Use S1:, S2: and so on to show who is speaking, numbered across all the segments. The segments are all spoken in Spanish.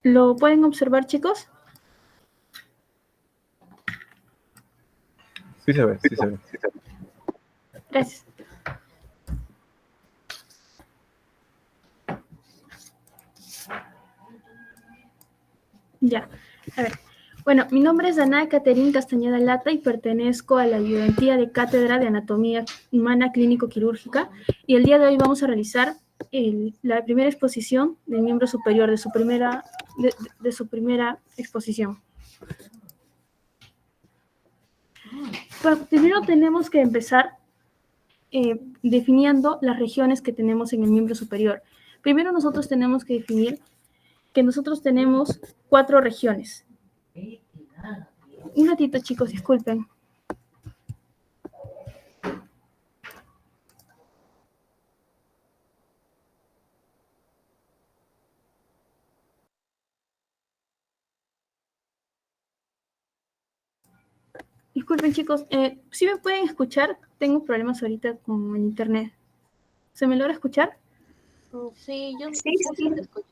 S1: ¿Lo pueden observar, chicos?
S2: Sí se ve, sí se ve.
S1: Gracias. Ya, a ver. Bueno, mi nombre es Danae Caterín Castañeda Lata y pertenezco a la ayudantía de Cátedra de Anatomía Humana Clínico-Quirúrgica, y el día de hoy vamos a realizar la primera exposición del miembro superior de su primera exposición. Bueno, primero tenemos que empezar definiendo las regiones que tenemos en el miembro superior. Primero nosotros tenemos que definir que nosotros tenemos 4 regiones. Un ratito, chicos, disculpen. Disculpen, chicos, ¿sí me pueden escuchar? Tengo problemas ahorita con el internet. ¿Se me logra escuchar?
S3: Sí, sí te escucho.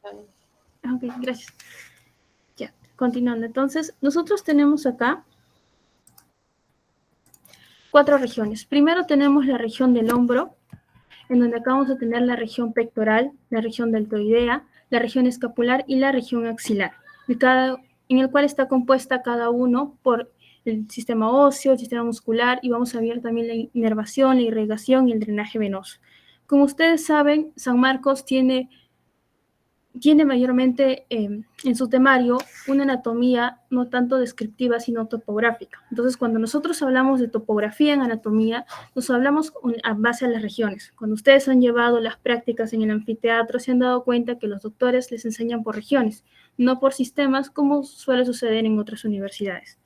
S1: Ok, gracias. Ya, continuando. Entonces, nosotros tenemos acá 4 regiones. Primero tenemos la región del hombro, en donde acá vamos a tener la región pectoral, la región deltoidea, la región escapular y la región axilar, en el cual está compuesta cada uno por el sistema óseo, el sistema muscular, y vamos a ver también la inervación, la irrigación y el drenaje venoso. Como ustedes saben, San Marcos tiene mayormente en su temario una anatomía no tanto descriptiva, sino topográfica. Entonces, cuando nosotros hablamos de topografía en anatomía, nos hablamos a base a las regiones. Cuando ustedes han llevado las prácticas en el anfiteatro, se han dado cuenta que los doctores les enseñan por regiones, no por sistemas, como suele suceder en otras universidades.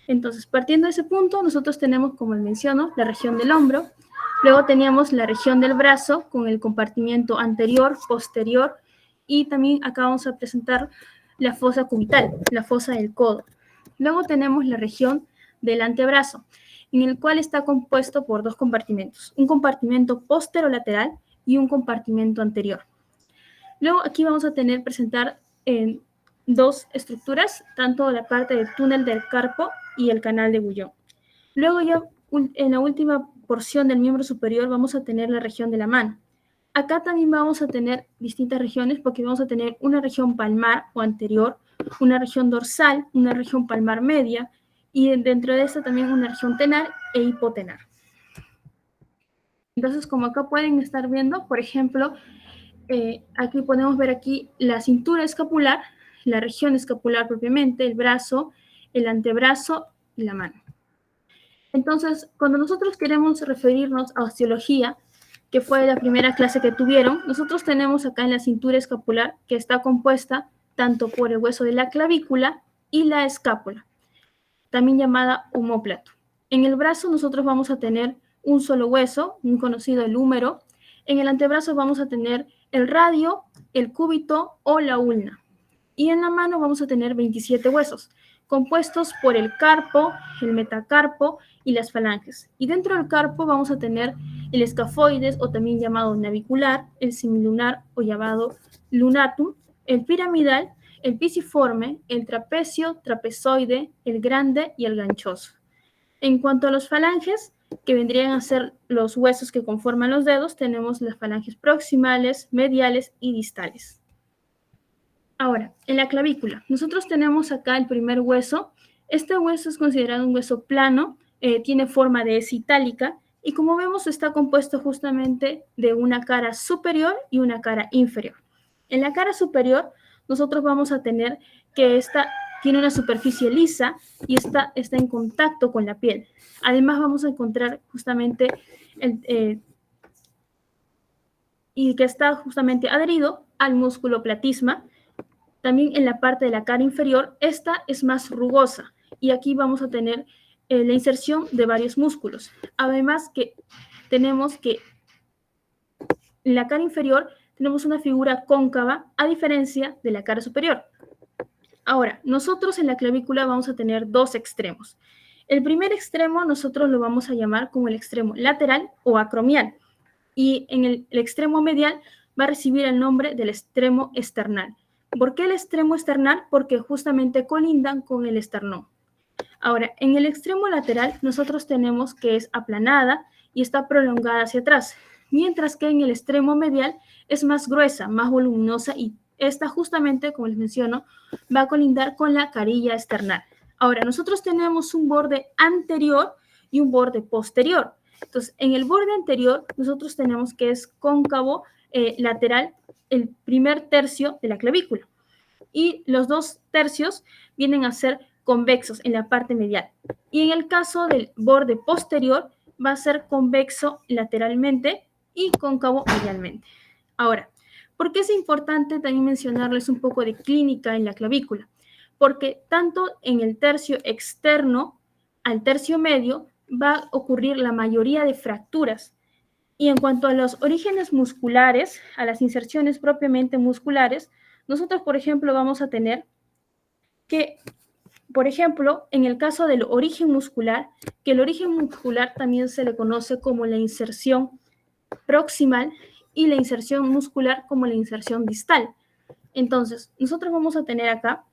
S1: Entonces, partiendo de ese punto, nosotros tenemos, como les menciono, la región del hombro. Luego teníamos la región del brazo con el compartimiento anterior, posterior, y también acá vamos a presentar la fosa cubital, la fosa del codo. Luego tenemos la región del antebrazo, en el cual está compuesto por 2 compartimentos, un compartimento posterolateral y un compartimento anterior. Luego aquí vamos a presentar 2 estructuras, tanto la parte del túnel del carpo y el canal de Bouillon. Luego ya en la última porción del miembro superior vamos a tener la región de la mano. Acá también vamos a tener distintas regiones, porque vamos a tener una región palmar o anterior, una región dorsal, una región palmar media, y dentro de esta también una región tenar e hipotenar. Entonces, como acá pueden estar viendo, por ejemplo, aquí podemos ver aquí la cintura escapular, la región escapular propiamente, el brazo, el antebrazo y la mano. Entonces, cuando nosotros queremos referirnos a osteología, que fue la primera clase que tuvieron, nosotros tenemos acá en la cintura escapular, que está compuesta tanto por el hueso de la clavícula y la escápula, también llamada omóplato. En el brazo nosotros vamos a tener un solo hueso, un conocido el húmero. En el antebrazo vamos a tener el radio, el cúbito o la ulna. Y en la mano vamos a tener 27 huesos, compuestos por el carpo, el metacarpo y las falanges. Y dentro del carpo vamos a tener el escafoides, o también llamado navicular, el semilunar o llamado lunatum, el piramidal, el pisiforme, el trapecio, trapezoide, el grande y el ganchoso. En cuanto a los falanges, que vendrían a ser los huesos que conforman los dedos, tenemos las falanges proximales, mediales y distales. Ahora, en la clavícula, nosotros tenemos acá el primer hueso. Este hueso es considerado un hueso plano, tiene forma de S itálica, y como vemos está compuesto justamente de una cara superior y una cara inferior. En la cara superior, nosotros vamos a tener que esta tiene una superficie lisa y está en contacto con la piel. Además, vamos a encontrar justamente y que está justamente adherido al músculo platisma. También en la parte de la cara inferior, esta es más rugosa, y aquí vamos a tener la inserción de varios músculos. Además que tenemos que en la cara inferior tenemos una figura cóncava, a diferencia de la cara superior. Ahora, nosotros en la clavícula vamos a tener 2 extremos. El primer extremo nosotros lo vamos a llamar como el extremo lateral o acromial, y en el extremo medial va a recibir el nombre del extremo esternal. ¿Por qué el extremo esternal? Porque justamente colindan con el esternón. Ahora, en el extremo lateral nosotros tenemos que es aplanada y está prolongada hacia atrás, mientras que en el extremo medial es más gruesa, más voluminosa y esta justamente, como les menciono, va a colindar con la carilla esternal. Ahora, nosotros tenemos un borde anterior y un borde posterior. Entonces, en el borde anterior nosotros tenemos que es cóncavo lateral el primer tercio de la clavícula y los 2/3 vienen a ser convexos en la parte medial. Y en el caso del borde posterior va a ser convexo lateralmente y cóncavo medialmente. Ahora, ¿por qué es importante también mencionarles un poco de clínica en la clavícula? Porque tanto en el tercio externo al tercio medio va a ocurrir la mayoría de fracturas. Y en cuanto a los orígenes musculares, a las inserciones propiamente musculares, nosotros, por ejemplo, vamos a tener que, por ejemplo, en el caso del origen muscular, que el origen muscular también se le conoce como la inserción proximal y la inserción muscular como la inserción distal. Entonces, nosotros vamos a tener acá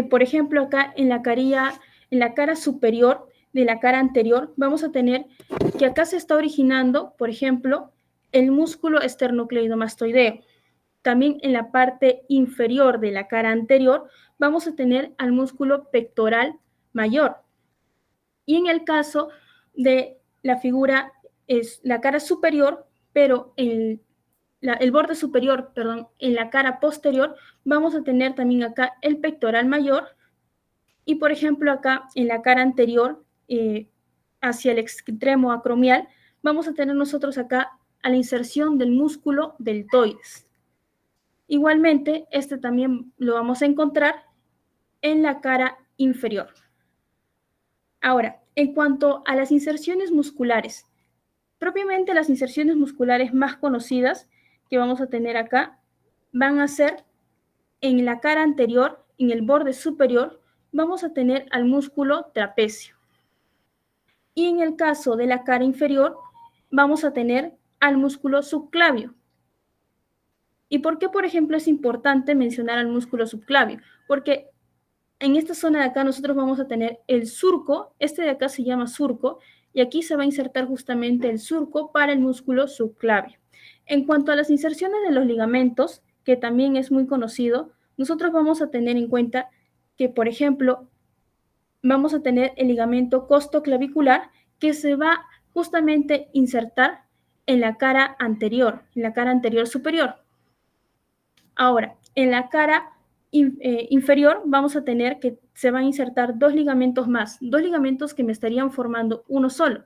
S1: por ejemplo, acá en la cara superior de la cara anterior, vamos a tener que acá se está originando, por ejemplo, el músculo esternocleidomastoideo. También en la parte inferior de la cara anterior vamos a tener al músculo pectoral mayor. Y en el caso de la figura es la cara superior, pero el borde superior, perdón, en la cara posterior, vamos a tener también acá el pectoral mayor y, por ejemplo, acá en la cara anterior, hacia el extremo acromial, vamos a tener nosotros acá a la inserción del músculo deltoides. Igualmente, este también lo vamos a encontrar en la cara inferior. Ahora, en cuanto a las inserciones musculares, propiamente las inserciones musculares más conocidas que vamos a tener acá van a ser en la cara anterior, en el borde superior, vamos a tener al músculo trapecio. Y en el caso de la cara inferior, vamos a tener al músculo subclavio. ¿Y por qué, por ejemplo, es importante mencionar al músculo subclavio? Porque en esta zona de acá nosotros vamos a tener el surco, este de acá se llama surco, y aquí se va a insertar justamente el surco para el músculo subclavio. En cuanto a las inserciones de los ligamentos, que también es muy conocido, nosotros vamos a tener en cuenta que, por ejemplo, vamos a tener el ligamento costoclavicular que se va justamente a insertar en la cara anterior superior. Ahora, en la cara inferior vamos a tener que se van a insertar dos ligamentos más, dos ligamentos que me estarían formando uno solo.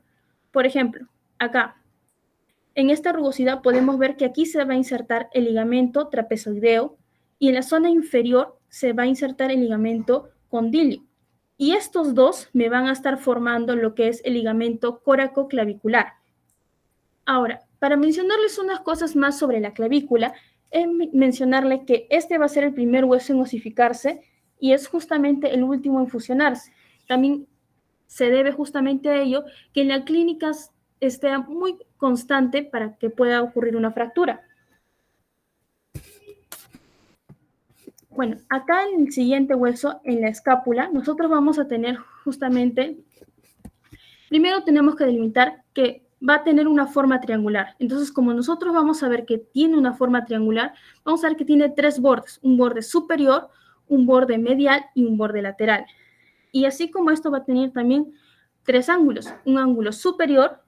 S1: Por ejemplo, acá, en esta rugosidad podemos ver que aquí se va a insertar el ligamento trapezoideo y en la zona inferior se va a insertar el ligamento condilio. Y estos dos me van a estar formando lo que es el ligamento coracoclavicular. Ahora, para mencionarles unas cosas más sobre la clavícula, es mencionarle que este va a ser el primer hueso en osificarse y es justamente el último en fusionarse. También se debe justamente a ello que en la clínica esté muy constante para que pueda ocurrir una fractura. Bueno, acá en el siguiente hueso, en la escápula, nosotros vamos a tener justamente, primero tenemos que delimitar que va a tener una forma triangular. Entonces, como nosotros vamos a ver que tiene una forma triangular, vamos a ver que tiene tres bordes, un borde superior, un borde medial y un borde lateral. Y así como esto va a tener también tres ángulos, un ángulo superior,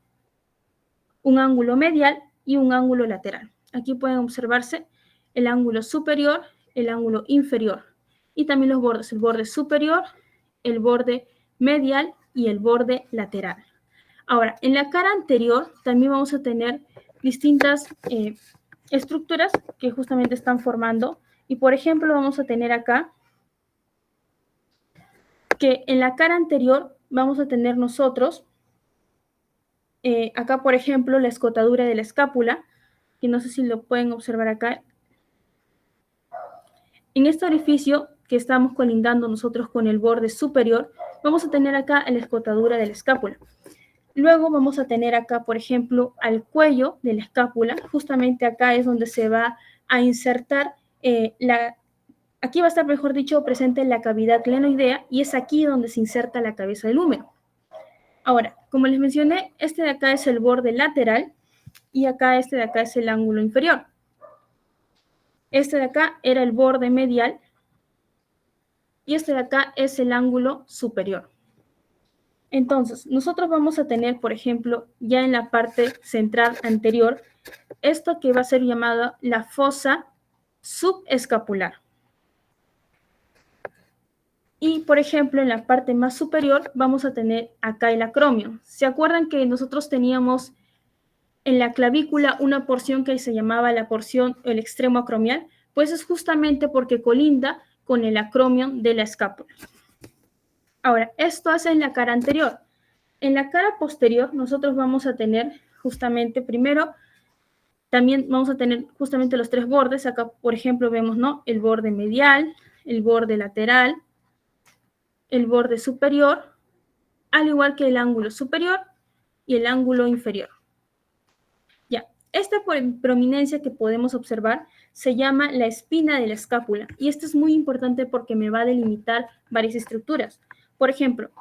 S1: un ángulo medial y un ángulo lateral. Aquí pueden observarse el ángulo superior, el ángulo inferior y también los bordes, el borde superior, el borde medial y el borde lateral. Ahora, en la cara anterior también vamos a tener distintas estructuras que justamente están formando y por ejemplo vamos a tener acá que en la cara anterior vamos a tener nosotros acá por ejemplo la escotadura de la escápula, que no sé si lo pueden observar acá. En este orificio que estamos colindando nosotros con el borde superior, vamos a tener acá la escotadura de la escápula. Luego vamos a tener acá, por ejemplo, al cuello de la escápula. Justamente acá es donde se va a insertar aquí va a estar, mejor dicho, presente la cavidad glenoidea y es aquí donde se inserta la cabeza del húmero. Ahora, como les mencioné, este de acá es el borde lateral y acá este de acá es el ángulo inferior. Este de acá era el borde medial y este de acá es el ángulo superior. Entonces, nosotros vamos a tener, por ejemplo, ya en la parte central anterior, esto que va a ser llamada la fosa subescapular. Y, por ejemplo, en la parte más superior vamos a tener acá el acromio. ¿Se acuerdan que nosotros teníamos en la clavícula una porción que se llamaba la porción, el extremo acromial? Pues es justamente porque colinda con el acromio de la escápula. Ahora, esto es en la cara anterior. En la cara posterior nosotros vamos a tener justamente, primero, también vamos a tener justamente los tres bordes. Acá, por ejemplo, vemos, ¿no?, el borde medial, el borde lateral, el borde superior, al igual que el ángulo superior y el ángulo inferior. Ya, esta prominencia que podemos observar se llama la espina de la escápula y esto es muy importante porque me va a delimitar varias estructuras. Por ejemplo,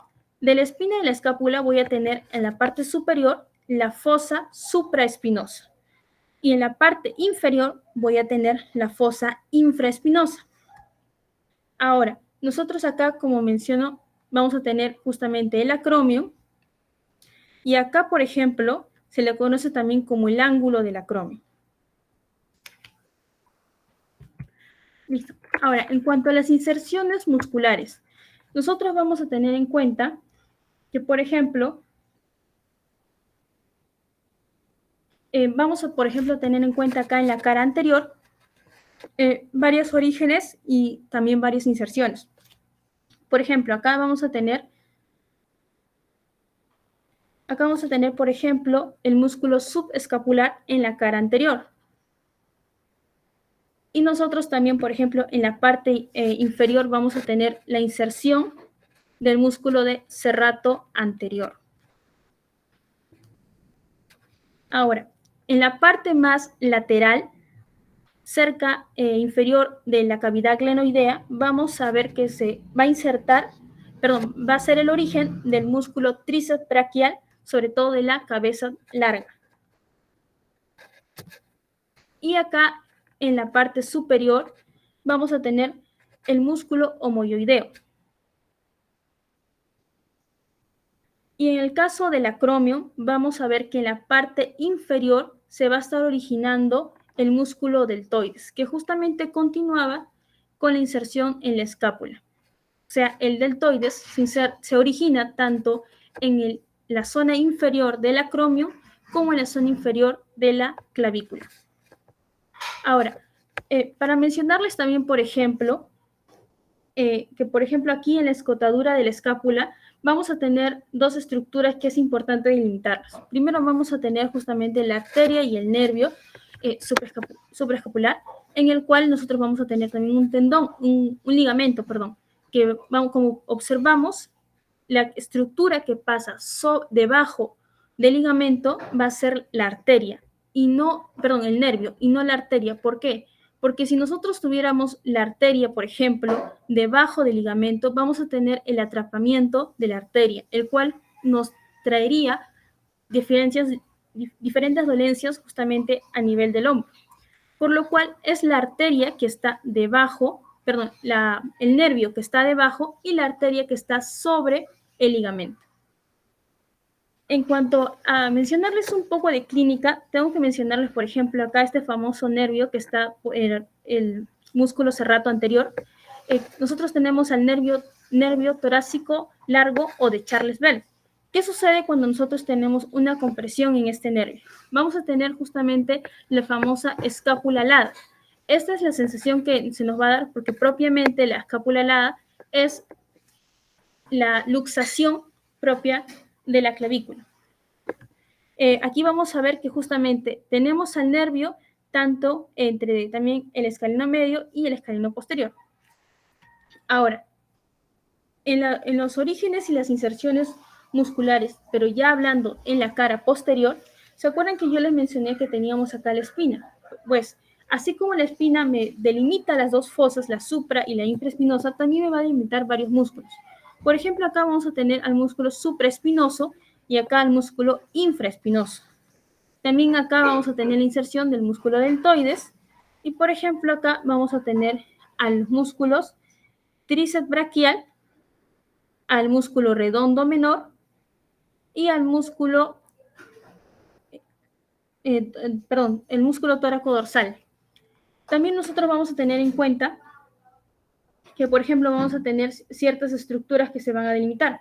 S1: de la espina de la escápula voy a tener en la parte superior la fosa supraespinosa y en la parte inferior voy a tener la fosa infraespinosa. Ahora, nosotros acá, como menciono, vamos a tener justamente el acromio y acá, por ejemplo, se le conoce también como el ángulo del acromio. Listo. Ahora, en cuanto a las inserciones musculares, nosotros vamos a tener en cuenta que, por ejemplo, vamos a, por ejemplo, tener en cuenta acá en la cara anterior varios orígenes y también varias inserciones. Por ejemplo, acá vamos a tener, por ejemplo, el músculo subescapular en la cara anterior. Y nosotros también, por ejemplo, en la parte inferior vamos a tener la inserción del músculo de serrato anterior. Ahora, en la parte más lateral, cerca inferior de la cavidad glenoidea, vamos a ver que se va a insertar, va a ser el origen del músculo tríceps braquial, sobre todo de la cabeza larga. Y acá, en la parte superior, vamos a tener el músculo homoyoideo. Y en el caso del acromio, vamos a ver que en la parte inferior se va a estar originando el músculo deltoides, que justamente continuaba con la inserción en la escápula. O sea, el deltoides se origina tanto en la zona inferior del acromio como en la zona inferior de la clavícula. Ahora, para mencionarles también, por ejemplo, que por ejemplo aquí en la escotadura de la escápula vamos a tener dos estructuras que es importante delimitarlas. Primero vamos a tener justamente la arteria y el nervio supraescapular, en el cual nosotros vamos a tener también un tendón, un ligamento, perdón, que como observamos, la estructura que pasa debajo del ligamento va a ser la arteria, y no, perdón, el nervio, y no la arteria. ¿Por qué? Porque si nosotros tuviéramos la arteria, por ejemplo, debajo del ligamento, vamos a tener el atrapamiento de la arteria, el cual nos traería diferentes dolencias justamente a nivel del hombro. Por lo cual es la arteria que está debajo, perdón, el nervio que está debajo y la arteria que está sobre el ligamento. En cuanto a mencionarles un poco de clínica, tengo que mencionarles, por ejemplo, acá este famoso nervio que está en el músculo serrato anterior. Nosotros tenemos al nervio torácico largo o de Charles Bell. ¿Qué sucede cuando nosotros tenemos una compresión en este nervio? Vamos a tener justamente la famosa escápula alada. Esta es la sensación que se nos va a dar porque propiamente la escápula alada es la luxación propia de la clavícula. Aquí vamos a ver que justamente tenemos al nervio tanto entre también el escaleno medio y el escaleno posterior. Ahora, en los orígenes y las inserciones musculares, pero ya hablando en la cara posterior, ¿se acuerdan que yo les mencioné que teníamos acá la espina? Pues, así como la espina me delimita las dos fosas, la supra y la infraespinosa, también me va a delimitar varios músculos. Por ejemplo, acá vamos a tener al músculo supraespinoso y acá al músculo infraespinoso. También acá vamos a tener la inserción del músculo deltoides y, por ejemplo, acá vamos a tener a los músculos tríceps braquial, al músculo redondo menor y al músculo, el músculo tóraco dorsal. También nosotros vamos a tener en cuenta que, por ejemplo, vamos a tener ciertas estructuras que se van a delimitar.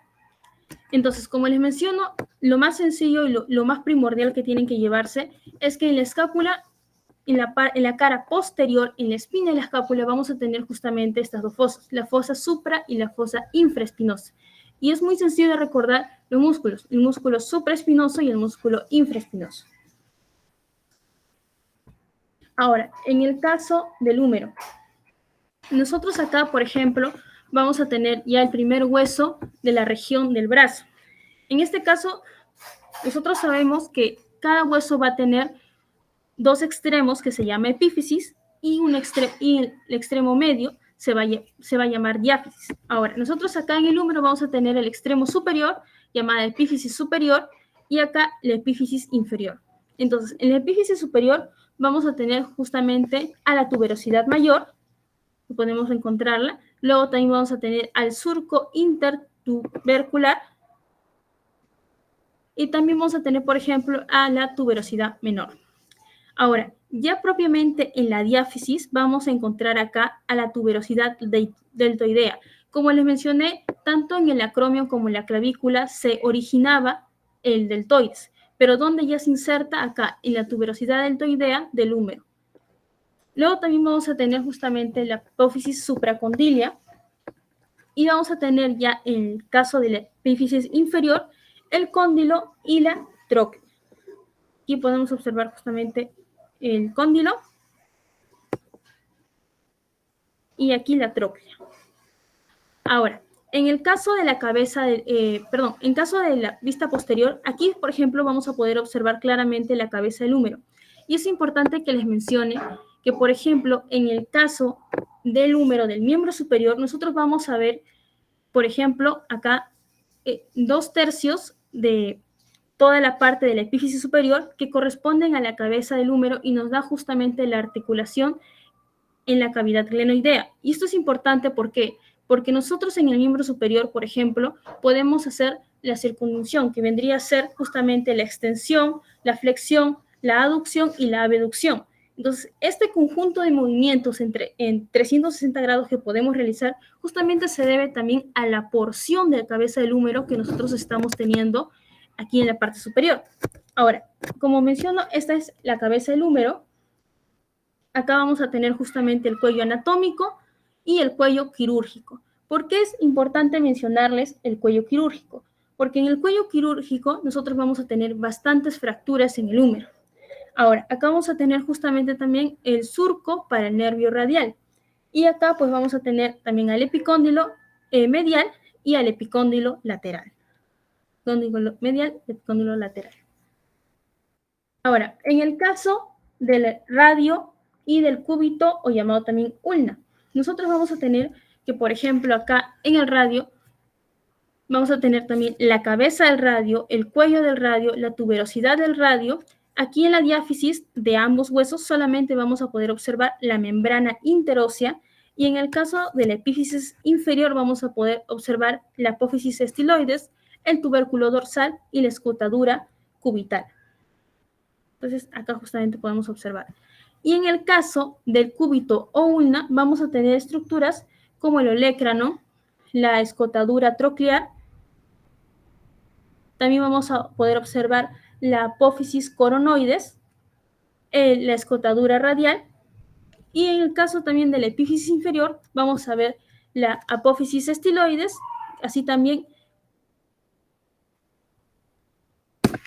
S1: Entonces, como les menciono, lo más sencillo y lo más primordial que tienen que llevarse es que en la escápula, en la cara posterior, en la espina de la escápula, vamos a tener justamente estas dos fosas, la fosa supra y la fosa infraespinosa. Y es muy sencillo de recordar los músculos, el músculo supraespinoso y el músculo infraespinoso. Ahora, en el caso del húmero, nosotros acá, por ejemplo, vamos a tener ya el primer hueso de la región del brazo. En este caso, nosotros sabemos que cada hueso va a tener dos extremos que se llama epífisis y el extremo medio se va a llamar diáfisis. Ahora, nosotros acá en el húmero vamos a tener el extremo superior, llamada epífisis superior, y acá la epífisis inferior. Entonces, en la epífisis superior vamos a tener justamente a la tuberosidad mayor, que podemos encontrarla. Luego también vamos a tener al surco intertubercular, y también vamos a tener, por ejemplo, a la tuberosidad menor. Ahora, ya propiamente en la diáfisis vamos a encontrar acá a la tuberosidad deltoidea. Como les mencioné, tanto en el acromio como en la clavícula se originaba el deltoides, pero donde ya se inserta acá en la tuberosidad deltoidea del húmero. Luego también vamos a tener justamente la apófisis supracondilia y vamos a tener ya en el caso de la epífisis inferior el cóndilo y la tróclea. Aquí podemos observar justamente el cóndilo y aquí la tróclea. Ahora, en el caso de la cabeza, en caso de la vista posterior, aquí, por ejemplo, vamos a poder observar claramente la cabeza del húmero. Y es importante que les mencione que, por ejemplo, en el caso del húmero del miembro superior, nosotros vamos a ver, por ejemplo, acá 2/3 de toda la parte de la epífisis superior que corresponden a la cabeza del húmero y nos da justamente la articulación en la cavidad glenoidea. Y esto es importante porque nosotros en el miembro superior, por ejemplo, podemos hacer la circunvolución, que vendría a ser justamente la extensión, la flexión, la aducción y la abducción. Entonces, este conjunto de movimientos en 360 grados que podemos realizar justamente se debe también a la porción de la cabeza del húmero que nosotros estamos teniendo aquí en la parte superior. Ahora, como menciono, esta es la cabeza del húmero. Acá vamos a tener justamente el cuello anatómico y el cuello quirúrgico. ¿Por qué es importante mencionarles el cuello quirúrgico? Porque en el cuello quirúrgico nosotros vamos a tener bastantes fracturas en el húmero. Ahora, acá vamos a tener justamente también el surco para el nervio radial. Y acá pues vamos a tener también al epicóndilo medial y al epicóndilo lateral. Epicóndilo medial, epicóndilo lateral. Ahora, en el caso del radio y del cúbito, o llamado también ulna, nosotros vamos a tener que, por ejemplo, acá en el radio, vamos a tener también la cabeza del radio, el cuello del radio, la tuberosidad del radio. Aquí en la diáfisis de ambos huesos solamente vamos a poder observar la membrana interósea y en el caso de la epífisis inferior vamos a poder observar la apófisis estiloides, el tubérculo dorsal y la escotadura cubital. Entonces, acá justamente podemos observar. Y en el caso del cúbito o ulna, vamos a tener estructuras como el olecrano, la escotadura troclear. También vamos a poder observar la apófisis coronoides, la escotadura radial. Y en el caso también de la epífisis inferior, vamos a ver la apófisis estiloides, así también.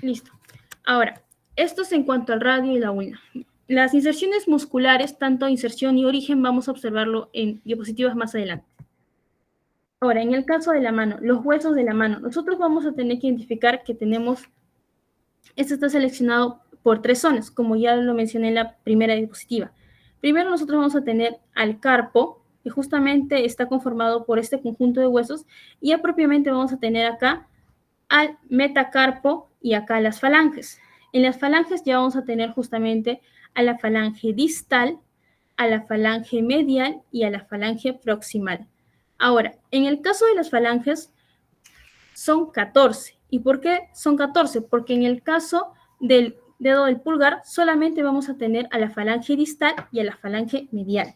S1: Listo. Ahora, esto es en cuanto al radio y la ulna. Las inserciones musculares, tanto inserción y origen, vamos a observarlo en diapositivas más adelante. Ahora, en el caso de la mano, los huesos de la mano, nosotros vamos a tener que identificar que tenemos, este está seleccionado por 3 zonas, como ya lo mencioné en la primera diapositiva. Primero nosotros vamos a tener al carpo, que justamente está conformado por este conjunto de huesos, y ya propiamente vamos a tener acá al metacarpo y acá las falanges. En las falanges ya vamos a tener justamente a la falange distal, a la falange medial y a la falange proximal. Ahora, en el caso de las falanges, son 14. ¿Y por qué son 14? Porque en el caso del dedo del pulgar solamente vamos a tener a la falange distal y a la falange medial.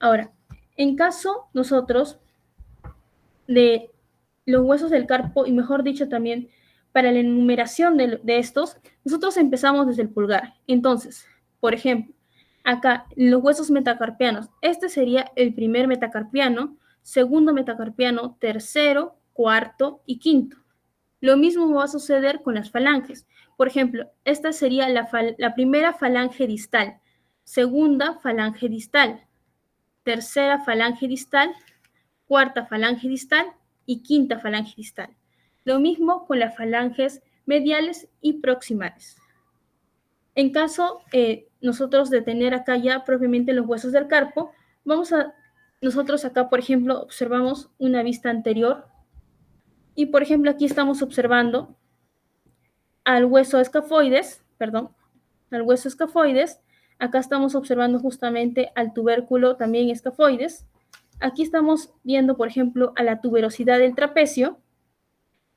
S1: Ahora, en caso nosotros de los huesos del carpo, y mejor dicho también para la enumeración de estos, nosotros empezamos desde el pulgar. Entonces, por ejemplo, acá los huesos metacarpianos, este sería el primer metacarpiano, segundo metacarpiano, tercero, cuarto y quinto. Lo mismo va a suceder con las falanges. Por ejemplo, esta sería la primera falange distal, segunda falange distal, tercera falange distal, cuarta falange distal y quinta falange distal. Lo mismo con las falanges mediales y proximales. En caso nosotros de tener acá ya propiamente los huesos del carpo, nosotros acá, por ejemplo, observamos una vista anterior y, por ejemplo, aquí estamos observando al hueso escafoides, al hueso escafoides. Acá estamos observando justamente al tubérculo también escafoides. Aquí estamos viendo, por ejemplo, a la tuberosidad del trapecio.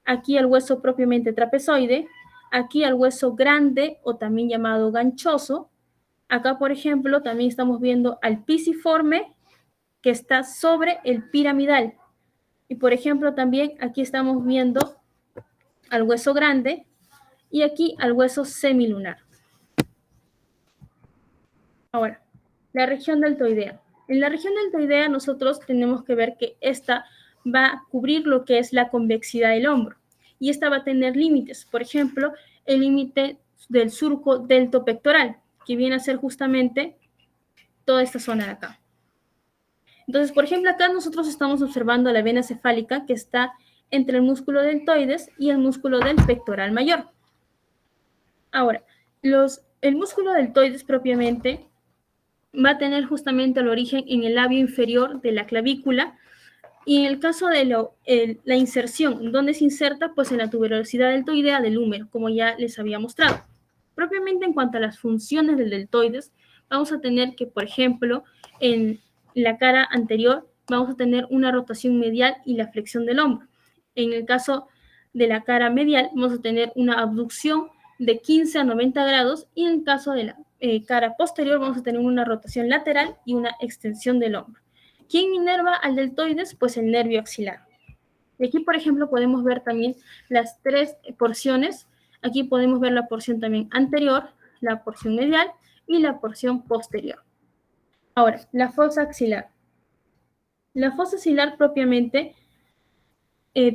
S1: Aquí al hueso propiamente trapezoide. Aquí al hueso grande o también llamado ganchoso. Acá, por ejemplo, también estamos viendo al pisiforme que está sobre el piramidal. Y, por ejemplo, también aquí estamos viendo al hueso grande y aquí al hueso semilunar. Ahora, la región deltoidea. En la región deltoidea nosotros tenemos que ver que esta va a cubrir lo que es la convexidad del hombro y esta va a tener límites. Por ejemplo, el límite del surco deltopectoral, que viene a ser justamente toda esta zona de acá. Entonces, por ejemplo, acá nosotros estamos observando la vena cefálica que está entre el músculo deltoides y el músculo del pectoral mayor. Ahora, el músculo deltoides propiamente va a tener justamente el origen en el labio inferior de la clavícula y en el caso de la inserción, ¿dónde se inserta? Pues en la tuberosidad deltoidea del húmero, como ya les había mostrado. Propiamente en cuanto a las funciones del deltoides, vamos a tener que, por ejemplo, en la cara anterior vamos a tener una rotación medial y la flexión del hombro. En el caso de la cara medial vamos a tener una abducción de 15 a 90 grados y en el caso de la cara posterior vamos a tener una rotación lateral y una extensión del hombro. ¿Quién inerva al deltoides? Pues el nervio axilar. Y aquí, por ejemplo, podemos ver también las 3 porciones. Aquí podemos ver la porción también anterior, la porción medial y la porción posterior. Ahora, la fosa axilar. La fosa axilar propiamente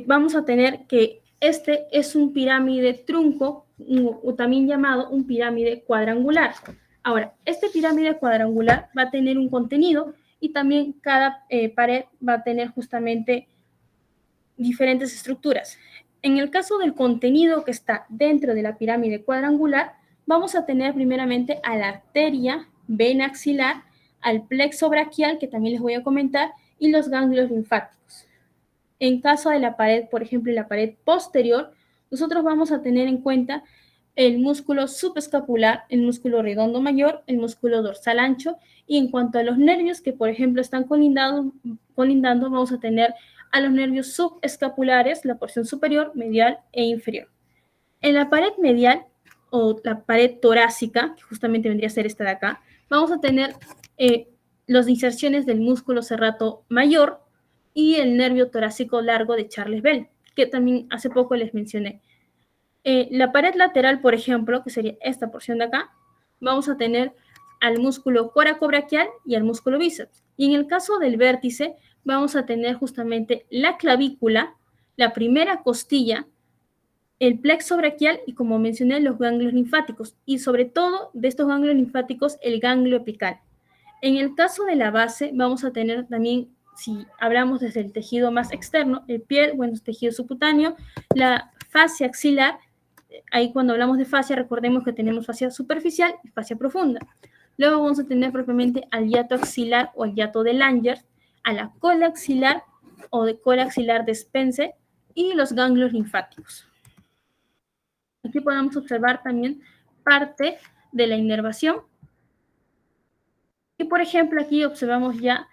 S1: vamos a tener que este es un pirámide trunco o también llamado un pirámide cuadrangular. Ahora, este pirámide cuadrangular va a tener un contenido y también cada pared va a tener justamente diferentes estructuras. En el caso del contenido que está dentro de la pirámide cuadrangular, vamos a tener primeramente a la arteria, vena axilar, al plexo braquial, que también les voy a comentar, y los ganglios linfáticos. En caso de la pared, por ejemplo, la pared posterior, nosotros vamos a tener en cuenta el músculo subescapular, el músculo redondo mayor, el músculo dorsal ancho, y en cuanto a los nervios que, por ejemplo, están colindando, vamos a tener a los nervios subescapulares, la porción superior, medial e inferior. En la pared medial, o la pared torácica, que justamente vendría a ser esta de acá, vamos a tener las inserciones del músculo serrato mayor y el nervio torácico largo de Charles Bell, que también hace poco les mencioné. La pared lateral, por ejemplo, que sería esta porción de acá, vamos a tener al músculo coracobraquial y al músculo bíceps. Y en el caso del vértice, vamos a tener justamente la clavícula, la primera costilla, el plexo braquial y, como mencioné, los ganglios linfáticos. Y sobre todo, de estos ganglios linfáticos, el ganglio apical. En el caso de la base, vamos a tener también si hablamos desde el tejido más externo, el piel, bueno, el tejido subcutáneo, la fascia axilar. Ahí cuando hablamos de fascia, recordemos que tenemos fascia superficial y fascia profunda. Luego vamos a tener propiamente al hiato axilar o al hiato de Langerhans, a la cola axilar o de cola axilar de Spencer y los ganglios linfáticos. Aquí podemos observar también parte de la inervación. Y por ejemplo, aquí observamos ya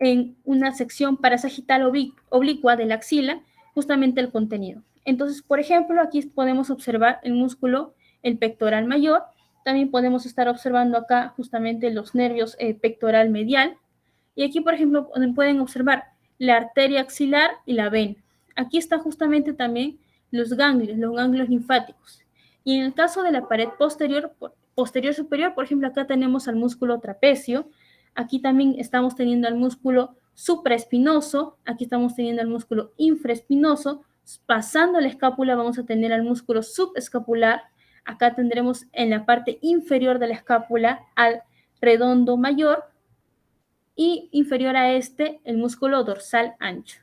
S1: en una sección parasagital oblicua de la axila justamente el contenido. Entonces, por ejemplo, aquí podemos observar el músculo, el pectoral mayor. También podemos estar observando acá justamente los nervios pectoral medial. Y aquí, por ejemplo, pueden observar la arteria axilar y la vena. Aquí está justamente también los ganglios linfáticos. Y en el caso de la pared posterior superior, por ejemplo, acá tenemos al músculo trapecio. Aquí también estamos teniendo al músculo supraespinoso. Aquí estamos teniendo al músculo infraespinoso. Pasando la escápula vamos a tener al músculo subescapular. Acá tendremos en la parte inferior de la escápula al redondo mayor y inferior a este el músculo dorsal ancho.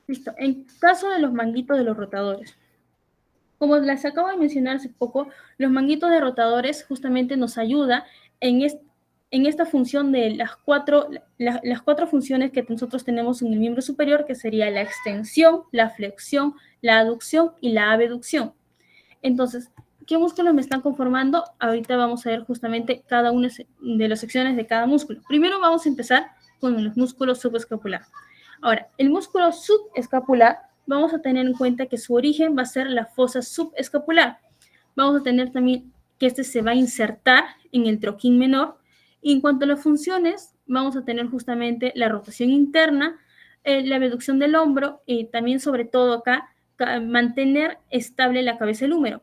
S1: Listo. En caso de los manguitos de los rotadores, como les acabo de mencionar hace poco, los manguitos de rotadores justamente nos ayuda en esta función de las cuatro funciones que nosotros tenemos en el miembro superior, que sería la extensión, la flexión, la aducción y la abducción. Entonces, ¿qué músculos me están conformando? Ahorita vamos a ver justamente cada una de las secciones de cada músculo. Primero vamos a empezar con los músculos subescapular. Ahora, el músculo subescapular, vamos a tener en cuenta que su origen va a ser la fosa subescapular. Vamos a tener también que este se va a insertar en el troquín menor. Y en cuanto a las funciones, vamos a tener justamente la rotación interna, la abducción del hombro y también sobre todo acá, mantener estable la cabeza del húmero.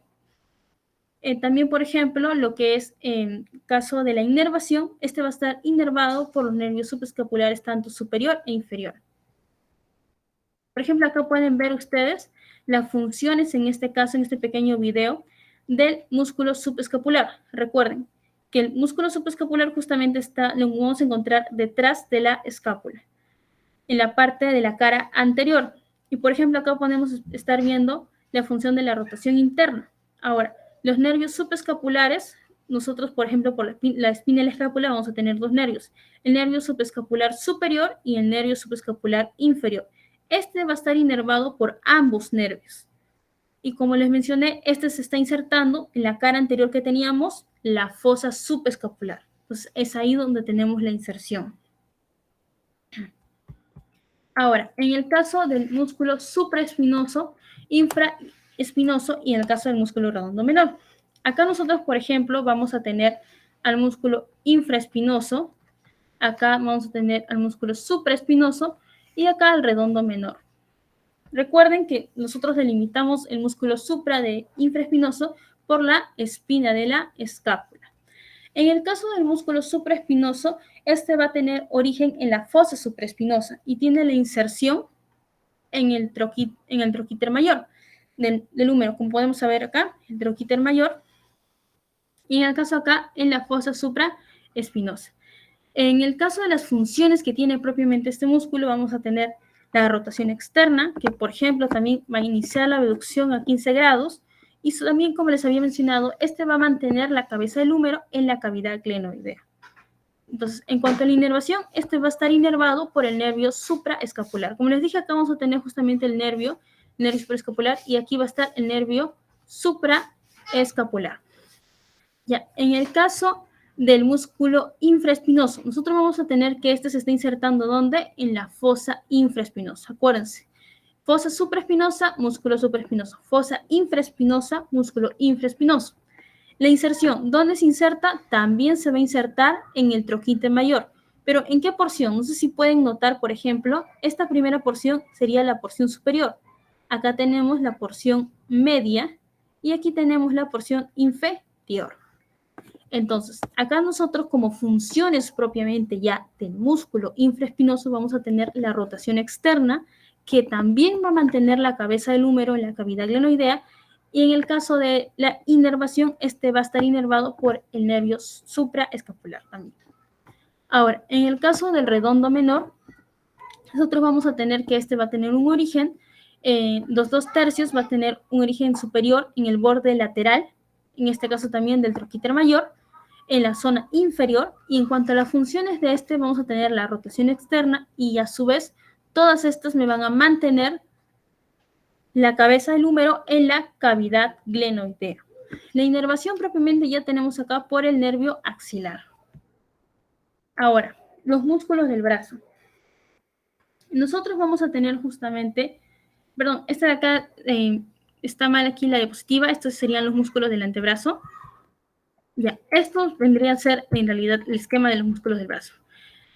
S1: También, por ejemplo, lo que es en caso de la inervación, este va a estar inervado por los nervios subescapulares tanto superior e inferior. Por ejemplo, acá pueden ver ustedes las funciones, en este caso, en este pequeño video, del músculo subescapular. Recuerden que el músculo subescapular justamente lo vamos a encontrar detrás de la escápula, en la parte de la cara anterior. Y, por ejemplo, acá podemos estar viendo la función de la rotación interna. Ahora, los nervios subescapulares, nosotros, por ejemplo, por la espina de la escápula vamos a tener dos nervios, el nervio subescapular superior y el nervio subescapular inferior. Este va a estar inervado por ambos nervios. Y como les mencioné, este se está insertando en la cara anterior que teníamos, la fosa subescapular. Entonces, es ahí donde tenemos la inserción. Ahora, en el caso del músculo supraespinoso, infraespinoso y en el caso del músculo redondo menor. Acá nosotros, por ejemplo, vamos a tener al músculo infraespinoso, acá vamos a tener al músculo supraespinoso y acá al redondo menor. Recuerden que nosotros delimitamos el músculo supra de infraespinoso por la espina de la escápula. En el caso del músculo supraespinoso, este va a tener origen en la fosa supraespinosa y tiene la inserción en el troquíter mayor del húmero, como podemos ver acá, el troquíter mayor, y en el caso acá, en la fosa supraespinosa. En el caso de las funciones que tiene propiamente este músculo, vamos a tener la rotación externa, que por ejemplo también va a iniciar la abducción a 15 grados, y también, como les había mencionado, este va a mantener la cabeza del húmero en la cavidad glenoidea. Entonces, en cuanto a la inervación, este va a estar inervado por el nervio supraescapular. Como les dije, acá vamos a tener justamente el nervio supraescapular, y aquí va a estar el nervio supraescapular. Ya, en el caso del músculo infraespinoso, nosotros vamos a tener que este se está insertando, ¿dónde? En la fosa infraespinosa. Acuérdense, fosa supraespinosa, músculo supraespinoso. Fosa infraespinosa, músculo infraespinoso. La inserción, ¿dónde se inserta? También se va a insertar en el troquíter mayor. ¿Pero en qué porción? No sé si pueden notar, por ejemplo, esta primera porción sería la porción superior. Acá tenemos la porción media y aquí tenemos la porción inferior. Entonces, acá nosotros como funciones propiamente ya del músculo infraespinoso vamos a tener la rotación externa, que también va a mantener la cabeza del húmero en la cavidad glenoidea, y en el caso de la inervación, este va a estar inervado por el nervio supraescapular también. Ahora, en el caso del redondo menor, nosotros vamos a tener que este va a tener un origen, los 2/3 va a tener un origen superior en el borde lateral, en este caso también del troquíter mayor, en la zona inferior, y en cuanto a las funciones de este, vamos a tener la rotación externa, y a su vez, todas estas me van a mantener la cabeza del húmero en la cavidad glenoidea. La inervación propiamente ya tenemos acá por el nervio axilar. Ahora, los músculos del brazo. Nosotros vamos a tener justamente, perdón, esta de acá está mal aquí la diapositiva, estos serían los músculos del antebrazo. Ya, estos vendrían a ser en realidad el esquema de los músculos del brazo.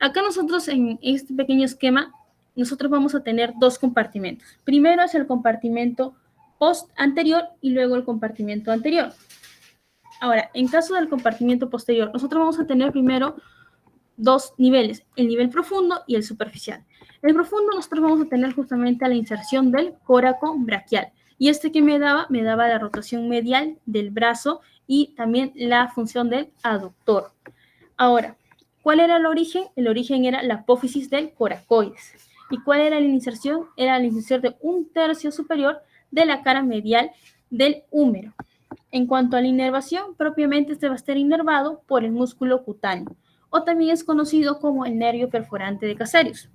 S1: Acá nosotros en este pequeño esquema, nosotros vamos a tener dos compartimentos. Primero es el compartimento post anterior y luego el compartimento anterior. Ahora, en caso del compartimento posterior, nosotros vamos a tener primero dos niveles, el nivel profundo y el superficial. En el profundo nosotros vamos a tener justamente la inserción del córaco braquial. Y este que me daba la rotación medial del brazo y también la función del aductor. Ahora, ¿cuál era el origen? El origen era la apófisis del coracoides. ¿Y cuál era la inserción? Era la inserción de 1/3 superior de la cara medial del húmero. En cuanto a la inervación, propiamente este va a estar inervado por el músculo cutáneo, o también es conocido como el nervio perforante de Casearius.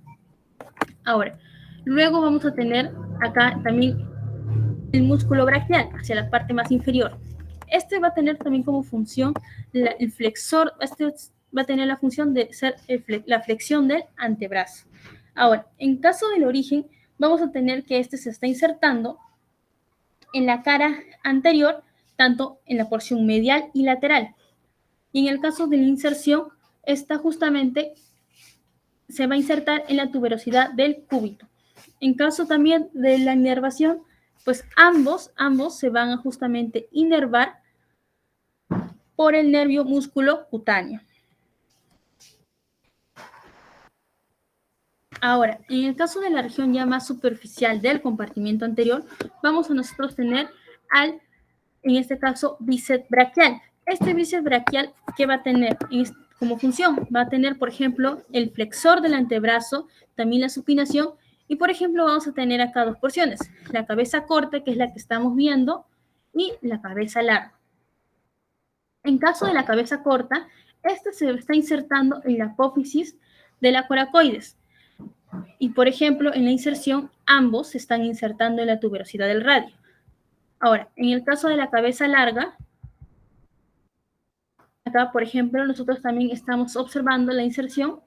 S1: Ahora, luego vamos a tener acá también el músculo braquial, hacia la parte más inferior. Este va a tener también como función el flexor, este va a tener la función de ser la flexión del antebrazo. Ahora, en caso del origen, vamos a tener que este se está insertando en la cara anterior, tanto en la porción medial y lateral. Y en el caso de la inserción, esta justamente se va a insertar en la tuberosidad del cúbito. En caso también de la inervación, pues ambos se van a justamente inervar por el nervio músculo cutáneo. Ahora, en el caso de la región ya más superficial del compartimento anterior, vamos a nosotros tener en este caso, bíceps braquial. Este bíceps braquial, ¿qué va a tener como función? Va a tener, por ejemplo, el flexor del antebrazo, también la supinación, y por ejemplo vamos a tener acá dos porciones, la cabeza corta, que es la que estamos viendo, y la cabeza larga. En caso de la cabeza corta, esta se está insertando en la apófisis de la coracoides. Y por ejemplo, en la inserción, ambos se están insertando en la tuberosidad del radio. Ahora, en el caso de la cabeza larga, acá, por ejemplo, nosotros también estamos observando la inserción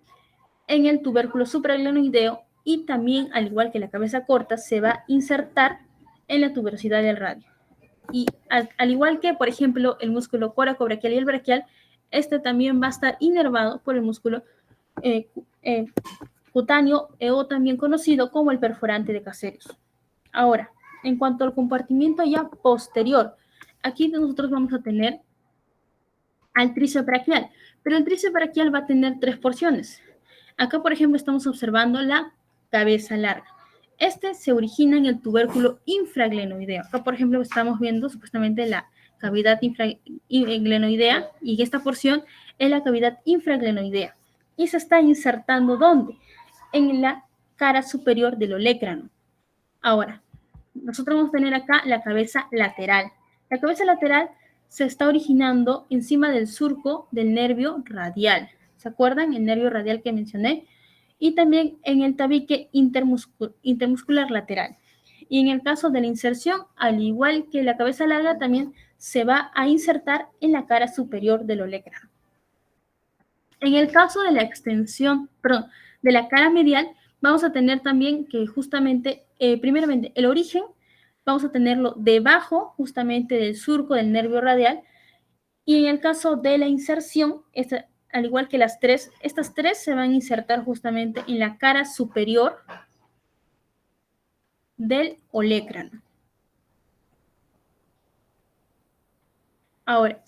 S1: en el tubérculo supraglenoideo y también, al igual que la cabeza corta, se va a insertar en la tuberosidad del radio. Y al igual que, por ejemplo, el músculo coracobraquial y el braquial, este también va a estar inervado por el músculo cutáneo o también conocido como el perforante de Casearius. Ahora, en cuanto al compartimiento ya posterior, aquí nosotros vamos a tener al tríceps braquial, pero el tríceps braquial va a tener tres porciones. Acá, por ejemplo, estamos observando la cabeza larga. Este se origina en el tubérculo infraglenoideo. Acá, por ejemplo, estamos viendo supuestamente la cavidad glenoidea y esta porción es la cavidad infraglenoidea. Y se está insertando ¿dónde? En la cara superior del olecrano. Ahora, nosotros vamos a tener acá la cabeza lateral. La cabeza lateral se está originando encima del surco del nervio radial. ¿Se acuerdan? El nervio radial que mencioné. Y también en el tabique intermuscular lateral. Y en el caso de la inserción, al igual que la cabeza larga, también se va a insertar en la cara superior del olecrano. En el caso de la extensión, perdón, de la cara medial, vamos a tener también que justamente, primeramente, el origen, vamos a tenerlo debajo justamente del surco del nervio radial, y en el caso de la inserción, al igual que estas tres se van a insertar justamente en la cara superior del olecrano. Ahora,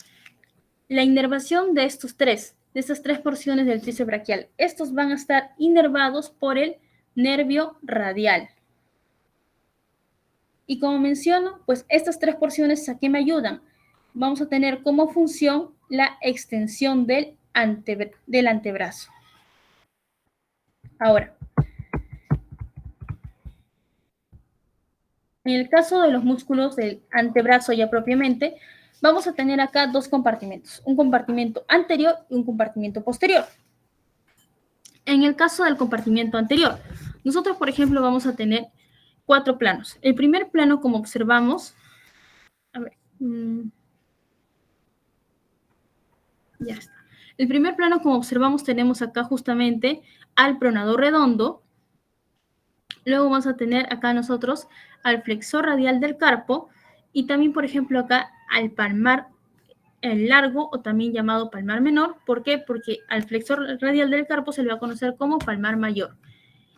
S1: la inervación de estas tres porciones del tríceps braquial, estos van a estar inervados por el nervio radial. Y como menciono, pues estas tres porciones, ¿a qué me ayudan? Vamos a tener como función la extensión del antebrazo. Ahora, en el caso de los músculos del antebrazo ya propiamente, vamos a tener acá dos compartimentos, un compartimento anterior y un compartimento posterior. En el caso del compartimento anterior, nosotros, por ejemplo, vamos a tener 4 planos. El primer plano, como observamos, a ver, ya está. El primer plano, como observamos, tenemos acá justamente al pronador redondo. Luego vamos a tener acá nosotros al flexor radial del carpo y también, por ejemplo, acá al palmar largo o también llamado palmar menor. ¿Por qué? Porque al flexor radial del carpo se le va a conocer como palmar mayor.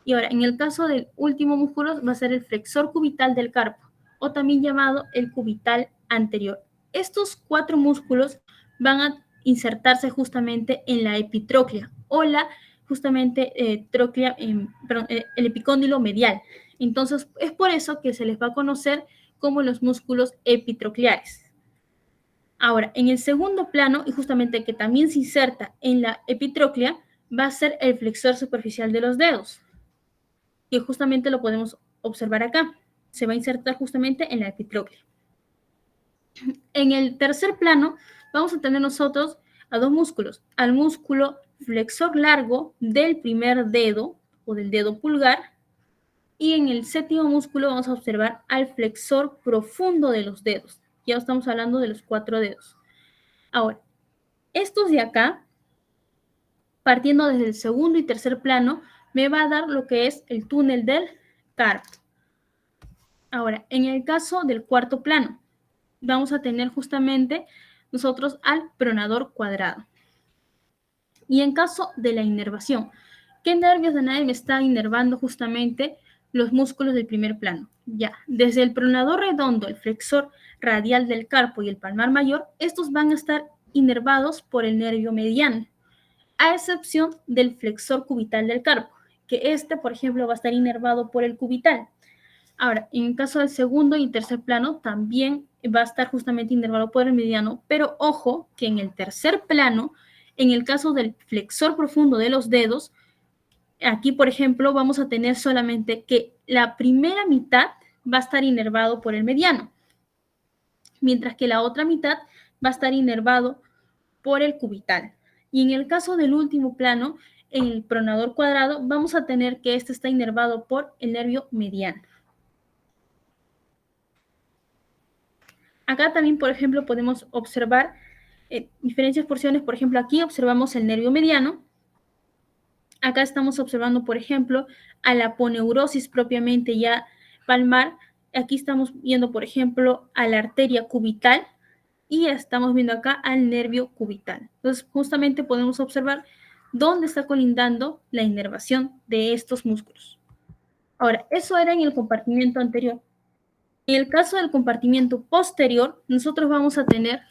S1: Y ahora, en el caso del último músculo, va a ser el flexor cubital del carpo o también llamado el cubital anterior. Estos 4 músculos van a insertarse justamente en la epitróclea o la justamente tróclea, el epicóndilo medial. Entonces, es por eso que se les va a conocer como los músculos epitrocleares. Ahora, en el segundo plano, y justamente que también se inserta en la epitróclea, va a ser el flexor superficial de los dedos, que justamente lo podemos observar acá. Se va a insertar justamente en la epitróclea. En el tercer plano, vamos a tener nosotros a 2 músculos, al músculo flexor largo del primer dedo o del dedo pulgar, y en el séptimo músculo vamos a observar al flexor profundo de los dedos. Ya estamos hablando de los 4 dedos. Ahora, estos de acá, partiendo desde el segundo y tercer plano, me va a dar lo que es el túnel del carpo. Ahora, en el caso del cuarto plano, vamos a tener justamente nosotros al pronador cuadrado. Y en caso de la inervación, ¿qué nervios de nadie me está inervando justamente los músculos del primer plano? Ya, desde el pronador redondo, el flexor radial del carpo y el palmar mayor, estos van a estar inervados por el nervio mediano, a excepción del flexor cubital del carpo, que por ejemplo, va a estar inervado por el cubital. Ahora, en el caso del segundo y tercer plano, también va a estar justamente inervado por el mediano, pero ojo que en el tercer plano, en el caso del flexor profundo de los dedos, aquí, por ejemplo, vamos a tener solamente que la primera mitad va a estar inervado por el mediano, mientras que la otra mitad va a estar inervado por el cubital. Y en el caso del último plano, en el pronador cuadrado, vamos a tener que este está inervado por el nervio mediano. Acá también, por ejemplo, podemos observar diferentes porciones. Por ejemplo, aquí observamos el nervio mediano. Acá estamos observando, por ejemplo, a la aponeurosis propiamente ya palmar. Aquí estamos viendo, por ejemplo, a la arteria cubital y estamos viendo acá al nervio cubital. Entonces, justamente podemos observar dónde está colindando la inervación de estos músculos. Ahora, eso era en el compartimiento anterior. En el caso del compartimiento posterior, nosotros vamos a tener,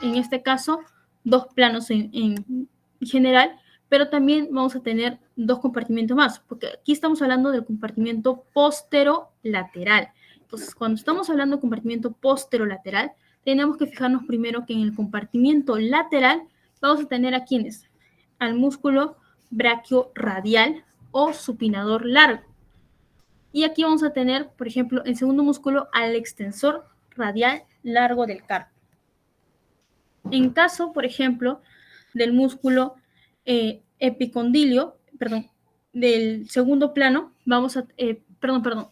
S1: en este caso, 2 planos en general, pero también vamos a tener 2 compartimentos más, porque aquí estamos hablando del compartimiento posterolateral. Entonces, cuando estamos hablando de compartimiento posterolateral, tenemos que fijarnos primero que en el compartimiento lateral vamos a tener a quiénes, al músculo brachioradial o supinador largo. Y aquí vamos a tener, por ejemplo, el segundo músculo al extensor radial largo del carpo. En caso, por ejemplo, del músculo epicondilio, del segundo plano,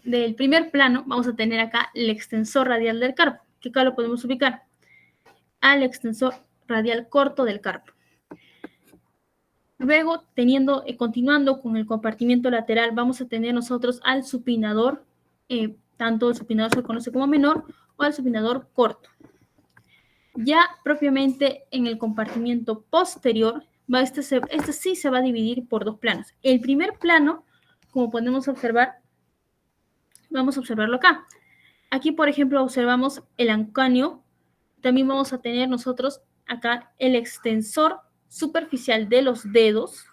S1: del primer plano, vamos a tener acá el extensor radial del carpo, que acá lo podemos ubicar al extensor radial corto del carpo. Luego, continuando con el compartimiento lateral, vamos a tener nosotros al supinador, tanto el supinador se conoce como menor o al supinador corto. Ya propiamente en el compartimiento posterior, este sí se va a dividir por 2 planos. El primer plano, como podemos observar, vamos a observarlo acá. Aquí, por ejemplo, observamos el ancáneo. También vamos a tener nosotros acá el extensor superficial de los dedos.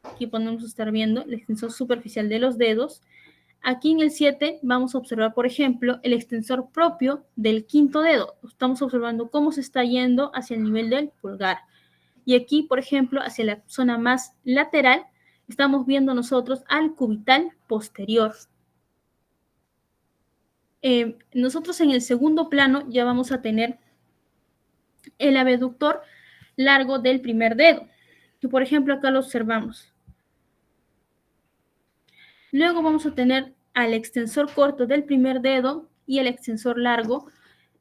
S1: Aquí podemos estar viendo el extensor superficial de los dedos. Aquí en el 7 vamos a observar, por ejemplo, el extensor propio del quinto dedo. Estamos observando cómo se está yendo hacia el nivel del pulgar. Y aquí, por ejemplo, hacia la zona más lateral, estamos viendo nosotros al cubital posterior. Nosotros en el segundo plano ya vamos a tener el abductor largo del primer dedo, que por ejemplo acá lo observamos. Luego vamos a tener al extensor corto del primer dedo y el extensor largo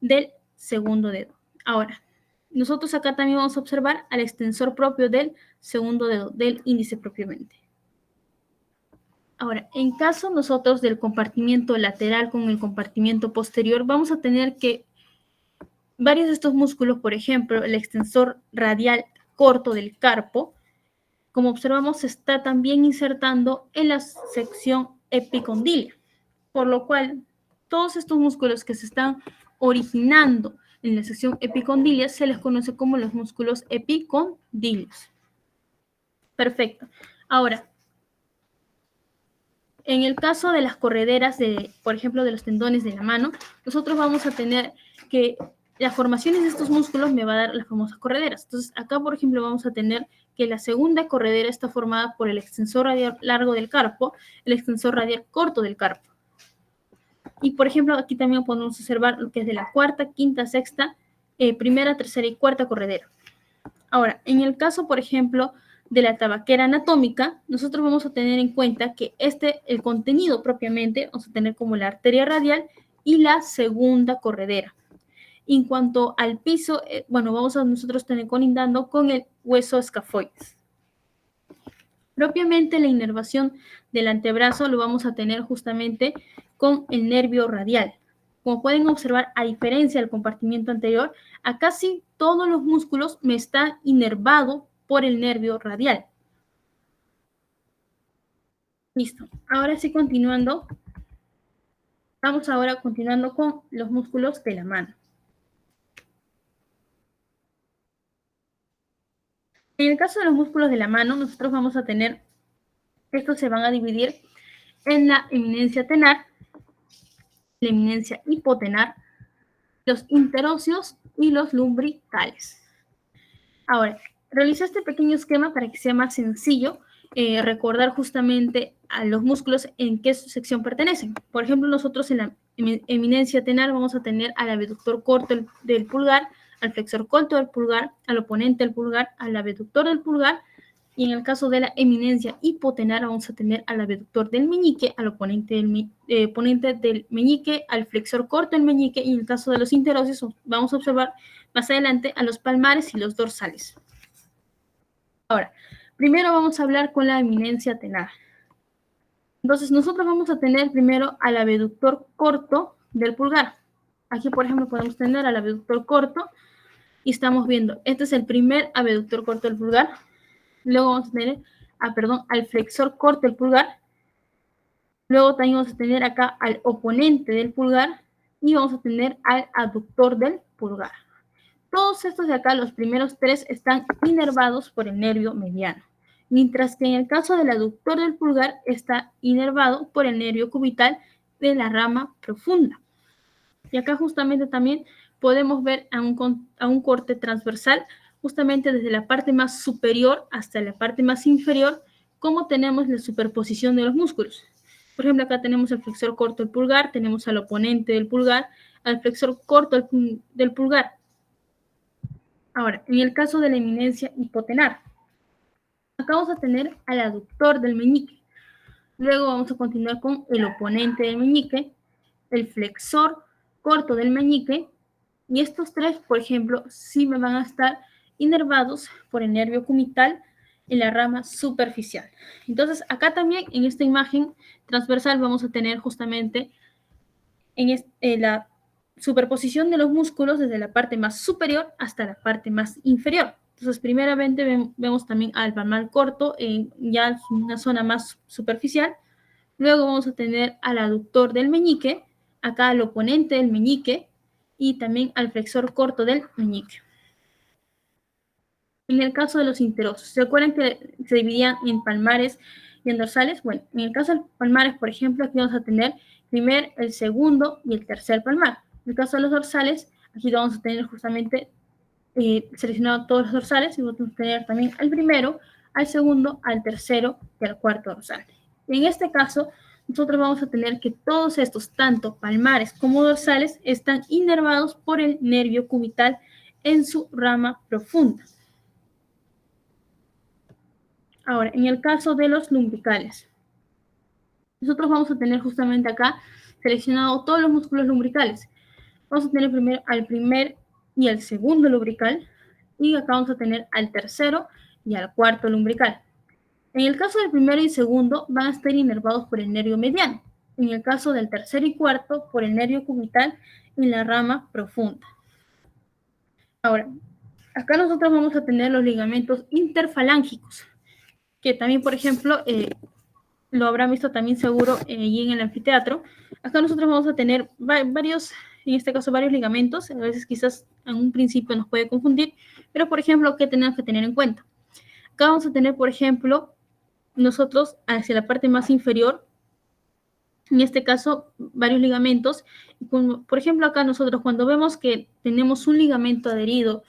S1: del segundo dedo. Ahora, nosotros acá también vamos a observar al extensor propio del segundo dedo, del índice propiamente. Ahora, en caso nosotros del compartimiento lateral con el compartimiento posterior, vamos a tener que varios de estos músculos, por ejemplo, el extensor radial corto del carpo, como observamos, se está también insertando en la sección epicondilia, por lo cual todos estos músculos que se están originando en la sección epicondilia se les conoce como los músculos epicondilios. Perfecto. Ahora, en el caso de las correderas, por ejemplo, de los tendones de la mano, nosotros vamos a tener que las formaciones de estos músculos me va a dar las famosas correderas. Entonces, acá, por ejemplo, vamos a tener que la segunda corredera está formada por el extensor radial largo del carpo, el extensor radial corto del carpo. Y, por ejemplo, aquí también podemos observar lo que es de la cuarta, quinta, sexta, primera, tercera y cuarta corredera. Ahora, en el caso, por ejemplo, de la tabaquera anatómica, nosotros vamos a tener en cuenta que el contenido propiamente, vamos a tener como la arteria radial y la segunda corredera. En cuanto al piso, bueno, vamos a nosotros tener colindando con el hueso escafoides. Propiamente la inervación del antebrazo lo vamos a tener justamente con el nervio radial. Como pueden observar, a diferencia del compartimiento anterior, a casi todos los músculos me está inervado por el nervio radial. Listo. Ahora sí, continuando. Vamos ahora continuando con los músculos de la mano. En el caso de los músculos de la mano, nosotros vamos a tener, estos se van a dividir en la eminencia tenar, la eminencia hipotenar, los interóseos y los lumbricales. Ahora, realicé este pequeño esquema para que sea más sencillo recordar justamente a los músculos en qué sección pertenecen. Por ejemplo, nosotros en la eminencia tenar vamos a tener al abductor corto del pulgar, al flexor corto del pulgar, al oponente del pulgar, al abductor del pulgar, y en el caso de la eminencia hipotenar vamos a tener al abductor del meñique, al oponente del meñique, al flexor corto del meñique, y en el caso de los interóseos vamos a observar más adelante a los palmares y los dorsales. Ahora, primero vamos a hablar con la eminencia tenar. Entonces, nosotros vamos a tener primero al abductor corto del pulgar. Aquí, por ejemplo, podemos tener al abductor corto y estamos viendo, este es el primer abductor corto del pulgar. Luego vamos a tener, al flexor corto del pulgar. Luego también vamos a tener acá al oponente del pulgar y vamos a tener al aductor del pulgar. Todos estos de acá, los primeros tres, están inervados por el nervio mediano, mientras que en el caso del aductor del pulgar está inervado por el nervio cubital de la rama profunda. Y acá justamente también podemos ver a un corte transversal, justamente desde la parte más superior hasta la parte más inferior, cómo tenemos la superposición de los músculos. Por ejemplo, acá tenemos el flexor corto del pulgar, tenemos al oponente del pulgar, al flexor corto del pulgar. Ahora, en el caso de la eminencia hipotenar, acá vamos a tener al aductor del meñique. Luego vamos a continuar con el oponente del meñique, el flexor corto del meñique, y estos tres, por ejemplo, sí me van a estar inervados por el nervio cubital en la rama superficial. Entonces, acá también en esta imagen transversal vamos a tener justamente en la superposición de los músculos desde la parte más superior hasta la parte más inferior. Entonces, primeramente vemos también al palmar corto, ya en una zona más superficial. Luego vamos a tener al aductor del meñique, acá al oponente del meñique y también al flexor corto del meñique. En el caso de los interóseos, ¿se acuerdan que se dividían en palmares y en dorsales? Bueno, en el caso de los palmares, por ejemplo, aquí vamos a tener el segundo y el tercer palmar. En el caso de los dorsales, aquí vamos a tener justamente seleccionado todos los dorsales y vamos a tener también al primero, al segundo, al tercero y al cuarto dorsal. En este caso, nosotros vamos a tener que todos estos, tanto palmares como dorsales, están inervados por el nervio cubital en su rama profunda. Ahora, en el caso de los lumbricales, nosotros vamos a tener justamente acá seleccionado todos los músculos lumbricales. Vamos a tener primero al primer y al segundo lumbrical, y acá vamos a tener al tercero y al cuarto lumbrical. En el caso del primero y segundo, van a estar inervados por el nervio mediano. En el caso del tercero y cuarto, por el nervio cubital en la rama profunda. Ahora, acá nosotros vamos a tener los ligamentos interfalángicos, que también, por ejemplo, lo habrán visto también seguro y en el anfiteatro. Acá nosotros vamos a tener varios, en este caso varios ligamentos, a veces quizás en un principio nos puede confundir, pero por ejemplo, ¿qué tenemos que tener en cuenta? Acá vamos a tener, por ejemplo, nosotros hacia la parte más inferior, en este caso, varios ligamentos. Por ejemplo, acá nosotros cuando vemos que tenemos un ligamento adherido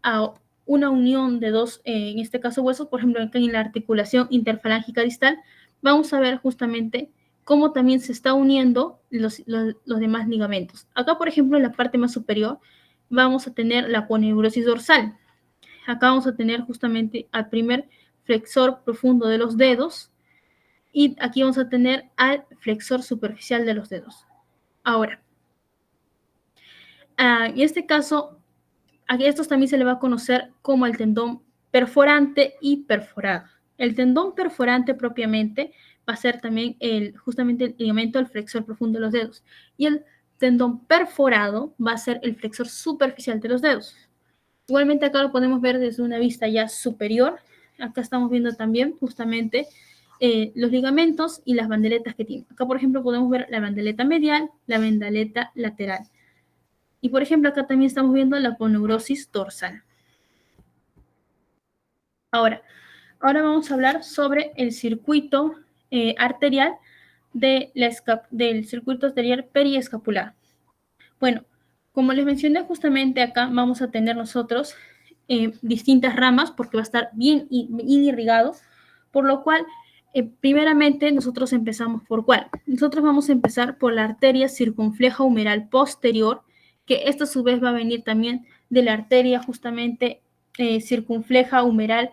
S1: a una unión de dos, en este caso huesos, por ejemplo, acá en la articulación interfalángica distal, vamos a ver justamente cómo también se está uniendo los demás ligamentos. Acá, por ejemplo, en la parte más superior, vamos a tener la aponeurosis dorsal. Acá vamos a tener justamente al primer flexor profundo de los dedos, y aquí vamos a tener al flexor superficial de los dedos. Ahora, en este caso, a estos también se le va a conocer como el tendón perforante y perforado. El tendón perforante propiamente va a ser también justamente el ligamento del flexor profundo de los dedos. Y el tendón perforado va a ser el flexor superficial de los dedos. Igualmente acá lo podemos ver desde una vista ya superior. Acá estamos viendo también justamente los ligamentos y las bandeletas que tiene. Acá, por ejemplo, podemos ver la bandeleta medial, la bandeleta lateral. Y, por ejemplo, acá también estamos viendo la aponeurosis dorsal. Ahora vamos a hablar sobre el circuito arterial del circuito arterial periescapular. Bueno, como les mencioné justamente acá, vamos a tener nosotros distintas ramas porque va a estar bien irrigado, por lo cual, primeramente, nosotros empezamos por ¿cuál? Nosotros vamos a empezar por la arteria circunfleja humeral posterior, que esta a su vez va a venir también de la arteria justamente circunfleja humeral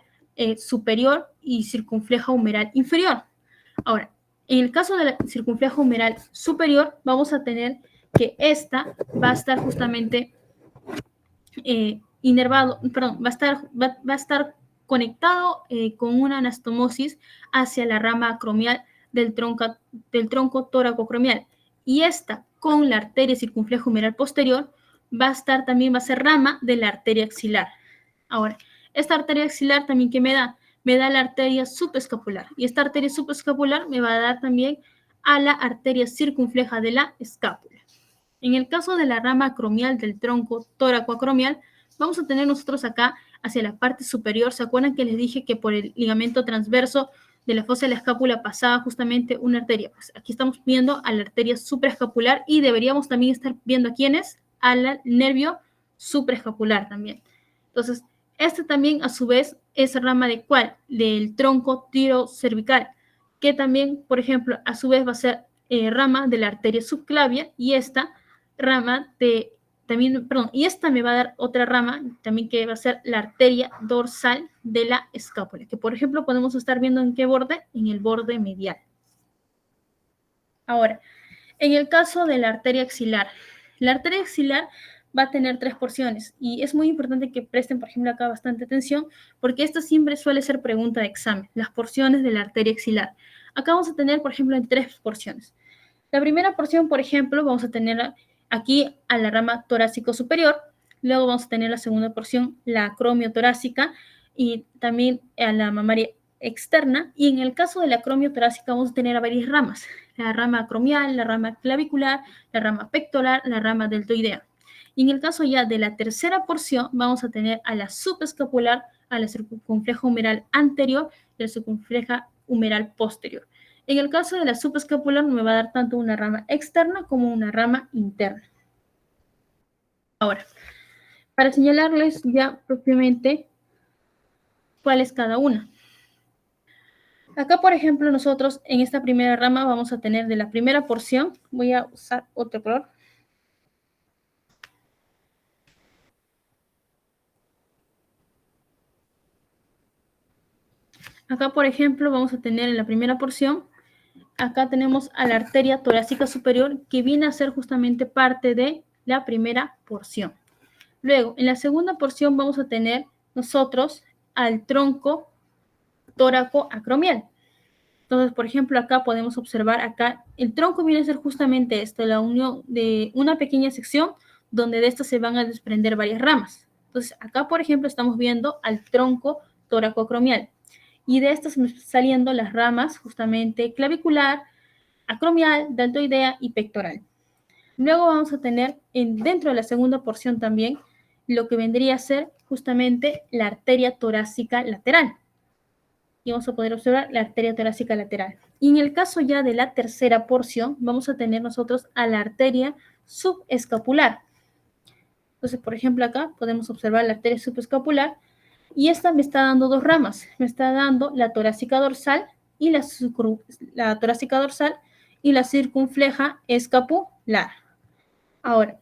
S1: superior y circunfleja humeral inferior. Ahora, en el caso de la circunfleja humeral superior, vamos a tener que esta va a estar justamente inervado, perdón, va a estar conectado con una anastomosis hacia la rama acromial del tronco tóraco-acromial. Y esta, con la arteria circunfleja humeral posterior, va a ser rama de la arteria axilar. Ahora, esta arteria axilar también, ¿qué me da? Me da la arteria subescapular. Y esta arteria subescapular me va a dar también a la arteria circunfleja de la escápula. En el caso de la rama acromial del tronco tóraco-acromial, vamos a tener nosotros acá hacia la parte superior. ¿Se acuerdan que les dije que por el ligamento transverso de la fosa de la escápula pasaba justamente una arteria? Pues aquí estamos viendo a la arteria supraescapular y deberíamos también estar viendo a quiénes, al nervio supraescapular también. Entonces, este también a su vez es rama de ¿cuál? Del tronco tirocervical, que también, por ejemplo, a su vez va a ser rama de la arteria subclavia, y esta rama y esta me va a dar otra rama también que va a ser la arteria dorsal de la escápula, que por ejemplo podemos estar viendo en qué borde, en el borde medial. Ahora, en el caso de la arteria axilar va a tener 3 porciones y es muy importante que presten, por ejemplo, acá bastante atención porque esto siempre suele ser pregunta de examen, las porciones de la arteria axilar. Acá vamos a tener, por ejemplo, en 3 porciones. La primera porción, por ejemplo, vamos a tener aquí a la rama torácico superior, luego vamos a tener la segunda porción, la acromio torácica, y también a la mamaria externa, y en el caso de la acromio torácica vamos a tener a varias ramas, la rama acromial, la rama clavicular, la rama pectoral, la rama deltoidea. Y en el caso ya de la tercera porción vamos a tener a la subescapular, a la circunfleja humeral anterior y a la circunfleja humeral posterior. En el caso de la subescapular me va a dar tanto una rama externa como una rama interna. Ahora, para señalarles ya propiamente cuál es cada una. Acá, por ejemplo, nosotros en esta primera rama vamos a tener de la primera porción, voy a usar otro color. Acá, por ejemplo, vamos a tener en la primera porción, acá tenemos a la arteria torácica superior que viene a ser justamente parte de la primera porción. Luego, en la segunda porción vamos a tener nosotros al tronco tóraco-acromial. Entonces, por ejemplo, acá podemos observar, acá el tronco viene a ser justamente esto, la unión de una pequeña sección donde de esta se van a desprender varias ramas. Entonces, acá, por ejemplo, estamos viendo al tronco tóraco-acromial. Y de estas me están saliendo las ramas justamente clavicular, acromial, deltoidea y pectoral. Luego vamos a tener dentro de la segunda porción también lo que vendría a ser justamente la arteria torácica lateral. Y vamos a poder observar la arteria torácica lateral. Y en el caso ya de la tercera porción, vamos a tener nosotros a la arteria subescapular. Entonces, por ejemplo, acá podemos observar la arteria subescapular y esta me está dando dos ramas. Me está dando la torácica dorsal y la torácica dorsal y la circunfleja escapular. Ahora,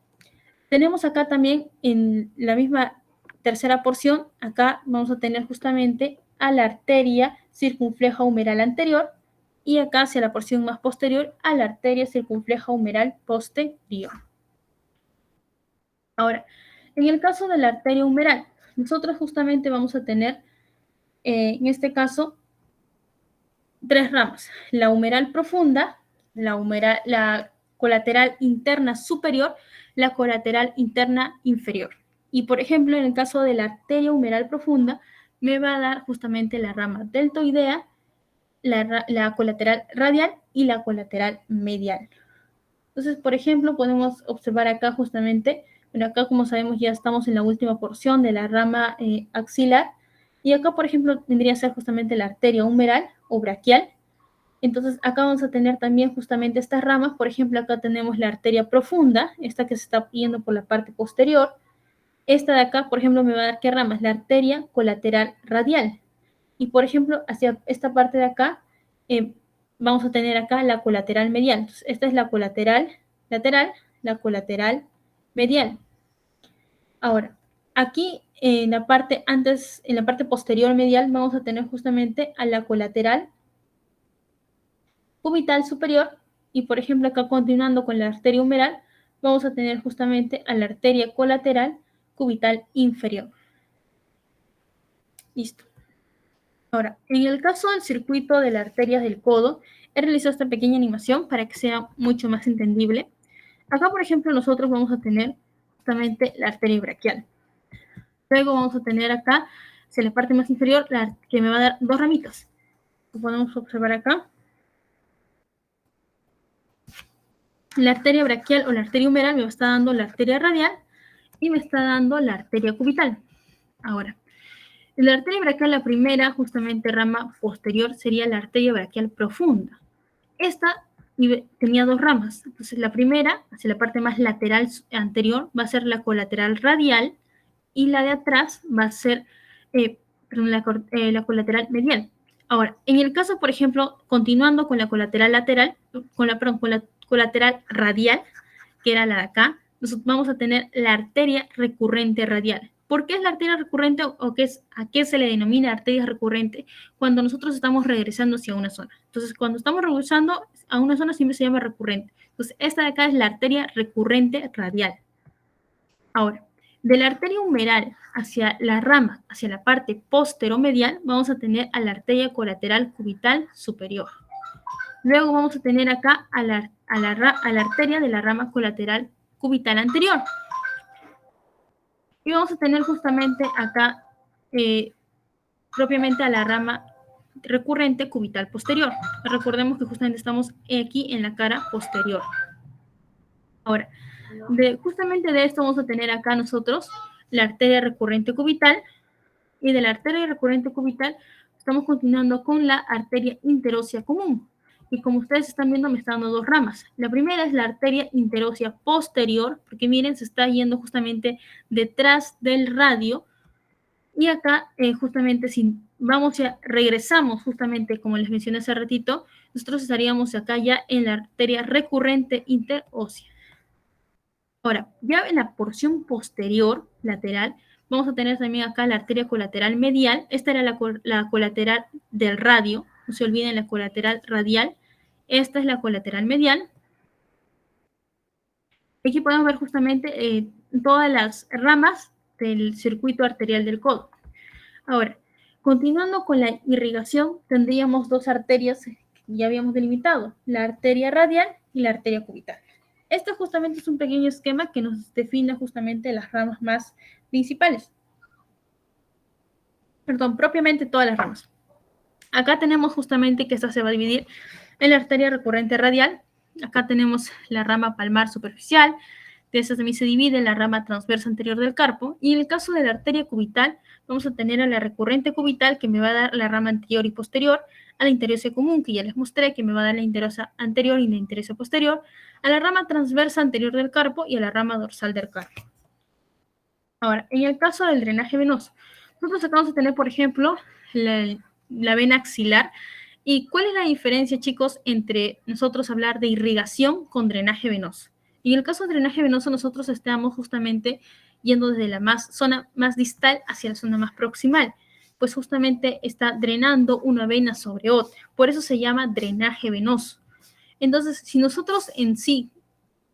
S1: tenemos acá también en la misma tercera porción, acá vamos a tener justamente a la arteria circunfleja humeral anterior y acá hacia la porción más posterior a la arteria circunfleja humeral posterior. Ahora, en el caso de la arteria humeral, nosotros justamente vamos a tener, en este caso, tres ramas. La humeral profunda, la colateral interna superior, la colateral interna inferior. Y, por ejemplo, en el caso de la arteria humeral profunda, me va a dar justamente la rama deltoidea, la colateral radial y la colateral medial. Entonces, por ejemplo, podemos observar acá justamente, bueno, acá como sabemos ya estamos en la última porción de la rama axilar, y acá, por ejemplo, tendría que ser justamente la arteria humeral o braquial. Entonces, acá vamos a tener también justamente estas ramas. Por ejemplo, acá tenemos la arteria profunda, esta que se está yendo por la parte posterior. Esta de acá, por ejemplo, me va a dar ¿qué ramas? La arteria colateral radial. Y, por ejemplo, hacia esta parte de acá, vamos a tener acá la colateral medial. Entonces, esta es la colateral lateral, la colateral medial. Ahora, aquí en la parte posterior medial, vamos a tener justamente a la colateral cubital superior y, por ejemplo, acá continuando con la arteria humeral, vamos a tener justamente a la arteria colateral cubital inferior. Listo. Ahora, en el caso del circuito de las arterias del codo, he realizado esta pequeña animación para que sea mucho más entendible. Acá, por ejemplo, nosotros vamos a tener justamente la arteria braquial. Luego vamos a tener acá, hacia la parte más inferior, que me va a dar dos ramitas. Lo podemos observar acá. La arteria braquial o la arteria humeral me está dando la arteria radial y me está dando la arteria cubital. Ahora, la arteria braquial, la primera justamente rama posterior sería la arteria braquial profunda. Esta tenía dos ramas. Entonces, la primera, hacia la parte más lateral anterior, va a ser la colateral radial y la de atrás va a ser la colateral medial. Ahora, en el caso, por ejemplo, continuando con la colateral lateral, con la colateral radial, que era la de acá, nosotros vamos a tener la arteria recurrente radial. ¿Por qué es la arteria recurrente o a qué se le denomina arteria recurrente? Cuando nosotros estamos regresando hacia una zona. Entonces, cuando estamos regresando a una zona siempre se llama recurrente. Entonces, esta de acá es la arteria recurrente radial. Ahora, de la arteria humeral hacia la rama, hacia la parte posteromedial, vamos a tener a la arteria colateral cubital superior. Luego vamos a tener acá a la arteria de la rama colateral cubital anterior. Y vamos a tener justamente acá propiamente a la rama recurrente cubital posterior. Recordemos que justamente estamos aquí en la cara posterior. Ahora, justamente de esto vamos a tener acá nosotros la arteria recurrente cubital, y de la arteria recurrente cubital estamos continuando con la arteria interósea común. Y como ustedes están viendo, me está dando dos ramas. La primera es la arteria interósea posterior, porque miren, se está yendo justamente detrás del radio, Y acá, justamente, si vamos ya, regresamos justamente, como les mencioné hace ratito, nosotros estaríamos acá ya en la arteria recurrente interósea. Ahora, ya en la porción posterior, lateral, vamos a tener también acá la arteria colateral medial. Esta era la colateral del radio. No se olviden la colateral radial. Esta es la colateral medial. Aquí podemos ver justamente todas las ramas del circuito arterial del codo. Ahora, continuando con la irrigación, tendríamos dos arterias que ya habíamos delimitado, la arteria radial y la arteria cubital. Este justamente es un pequeño esquema que nos define justamente las ramas más principales. Perdón, propiamente todas las ramas. Acá tenemos justamente que esta se va a dividir en la arteria recurrente radial. Acá tenemos la rama palmar superficial. De esta también se divide en la rama transversa anterior del carpo. Y en el caso de la arteria cubital, vamos a tener a la recurrente cubital, que me va a dar la rama anterior y posterior, a la interosa común, que ya les mostré, que me va a dar la interosa anterior y la interosa posterior, a la rama transversa anterior del carpo y a la rama dorsal del carpo. Ahora, en el caso del drenaje venoso, nosotros acá vamos a tener, por ejemplo, la vena axilar. ¿Y cuál es la diferencia, chicos, entre nosotros hablar de irrigación con drenaje venoso? En el caso del drenaje venoso, nosotros estamos justamente yendo desde la zona más distal hacia la zona más proximal, pues justamente está drenando una vena sobre otra. Por eso se llama drenaje venoso. Entonces, si nosotros en sí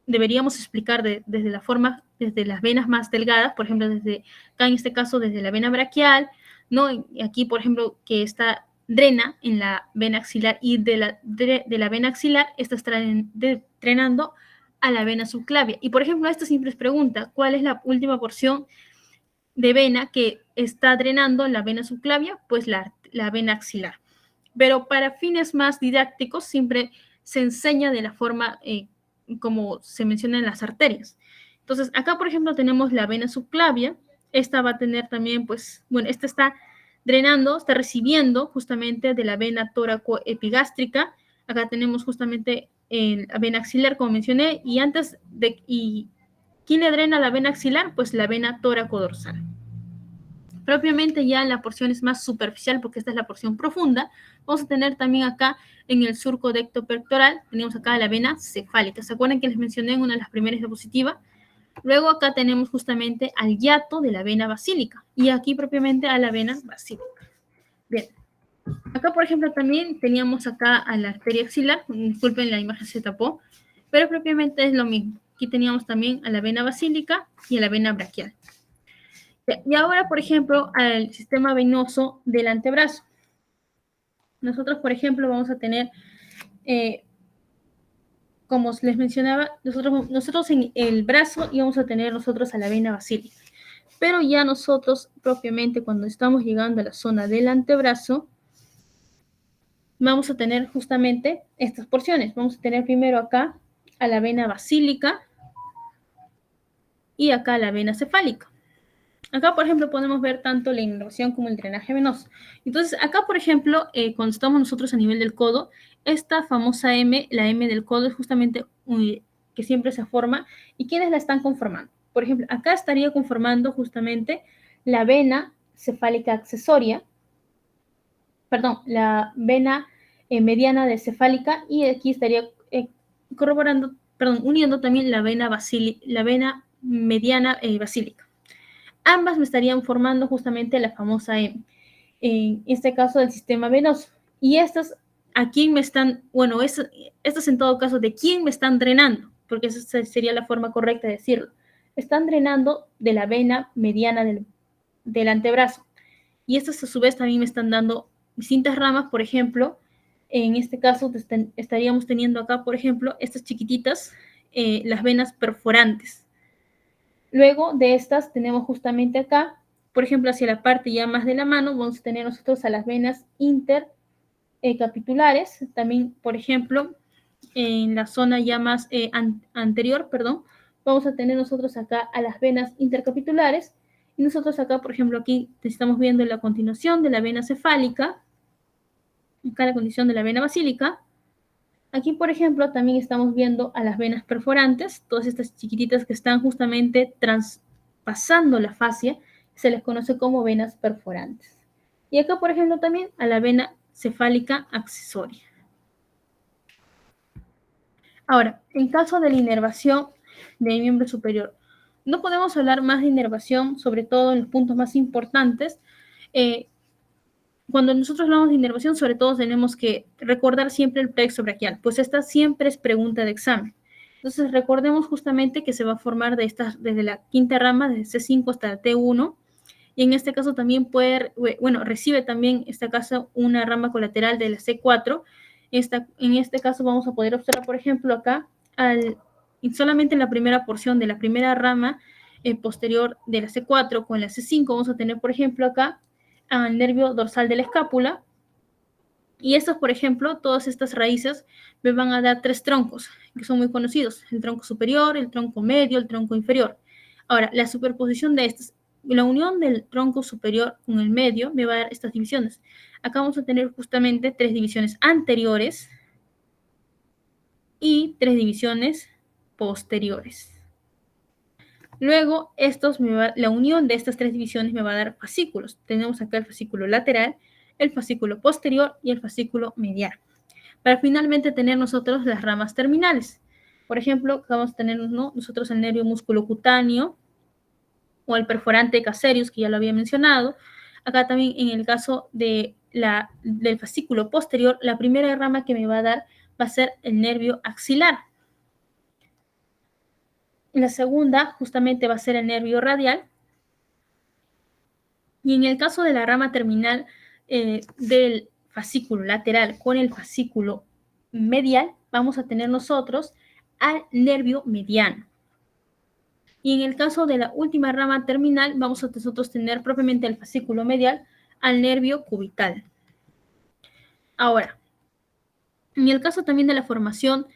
S1: deberíamos explicar desde la forma, desde las venas más delgadas, por ejemplo, desde acá en este caso desde la vena braquial, ¿no? Y aquí, por ejemplo, que está drena en la vena axilar y de la vena axilar, esta está drenando a la vena subclavia. Y, por ejemplo, esta siempre es pregunta, ¿cuál es la última porción de vena que está drenando la vena subclavia? Pues la vena axilar. Pero para fines más didácticos siempre se enseña de la forma como se menciona en las arterias. Entonces, acá, por ejemplo, tenemos la vena subclavia. Esta va a tener también, pues, bueno, esta está drenando, está recibiendo justamente de la vena tóraco-epigástrica. Acá tenemos justamente la vena axilar, como mencioné, y ¿quién le drena la vena axilar? Pues la vena tóraco-dorsal. Propiamente ya en la porción es más superficial, porque esta es la porción profunda, vamos a tener también acá en el surco pectoral, tenemos acá la vena cefálica. ¿Se acuerdan que les mencioné en una de las primeras diapositivas? Luego acá tenemos justamente al hiato de la vena basílica y aquí propiamente a la vena basílica. Bien. Acá, por ejemplo, también teníamos acá a la arteria axilar. Disculpen, la imagen se tapó, pero propiamente es lo mismo. Aquí teníamos también a la vena basílica y a la vena braquial. Y ahora, por ejemplo, al sistema venoso del antebrazo. Nosotros, por ejemplo, vamos a tener, como les mencionaba, nosotros en el brazo íbamos a tener nosotros a la vena basílica. Pero ya nosotros, propiamente, cuando estamos llegando a la zona del antebrazo, vamos a tener justamente estas porciones. Vamos a tener primero acá a la vena basílica y acá a la vena cefálica. Acá, por ejemplo, podemos ver tanto la inervación como el drenaje venoso. Entonces, acá, por ejemplo, cuando estamos nosotros a nivel del codo, esta famosa M, la M del codo, es justamente que siempre se forma. ¿Y quiénes la están conformando? Por ejemplo, acá estaría conformando justamente la vena cefálica accesoria, perdón, la vena mediana de cefálica, y aquí estaría uniendo también la vena mediana basílica. Ambas me estarían formando justamente la famosa M, en este caso del sistema venoso. Y estas, ¿a quién me están, bueno, estas en todo caso, ¿de quién me están drenando? Porque esa sería la forma correcta de decirlo. Están drenando de la vena mediana del antebrazo. Y estas a su vez también me están dando distintas ramas, por ejemplo, en este caso estaríamos teniendo acá, por ejemplo, estas chiquititas, las venas perforantes. Luego de estas tenemos justamente acá, por ejemplo, hacia la parte ya más de la mano, vamos a tener nosotros a las venas intercapitulares. También, por ejemplo, en la zona ya más anterior, vamos a tener nosotros acá a las venas intercapitulares. Y nosotros acá, por ejemplo, aquí estamos viendo la continuación de la vena cefálica, acá la condición de la vena basílica. Aquí, por ejemplo, también estamos viendo a las venas perforantes, todas estas chiquititas que están justamente traspasando la fascia, se les conoce como venas perforantes. Y acá, por ejemplo, también a la vena cefálica accesoria. Ahora, en caso de la inervación del miembro superior, no podemos hablar más de inervación, sobre todo en los puntos más importantes. Cuando nosotros hablamos de inervación, sobre todo tenemos que recordar siempre el plexo braquial, pues esta siempre es pregunta de examen. Entonces, recordemos justamente que se va a formar desde la quinta rama, desde C5 hasta la T1, y en este caso también recibe también esta caso una rama colateral de la C4. En este caso vamos a poder observar, por ejemplo, acá, solamente en la primera porción de la primera rama posterior de la C4 con la C5, vamos a tener, por ejemplo, acá al nervio dorsal de la escápula. Y estos, por ejemplo, todas estas raíces me van a dar 3 troncos, que son muy conocidos: el tronco superior, el tronco medio, el tronco inferior. Ahora, la superposición de estos, la unión del tronco superior con el medio me va a dar estas divisiones. Acá vamos a tener justamente 3 divisiones anteriores y 3 divisiones posteriores. Luego, la unión de estas 3 divisiones me va a dar fascículos. Tenemos acá el fascículo lateral, el fascículo posterior y el fascículo medial, para finalmente tener nosotros las ramas terminales. Por ejemplo, vamos a tener nosotros el nervio musculocutáneo o el perforante casearius, que ya lo había mencionado. Acá también, en el caso del fascículo posterior, la primera rama que me va a dar va a ser el nervio axilar. La segunda justamente va a ser el nervio radial. Y en el caso de la rama terminal del fascículo lateral con el fascículo medial, vamos a tener nosotros al nervio mediano. Y en el caso de la última rama terminal, vamos a nosotros tener propiamente el fascículo medial al nervio cubital. Ahora, en el caso también de la formación,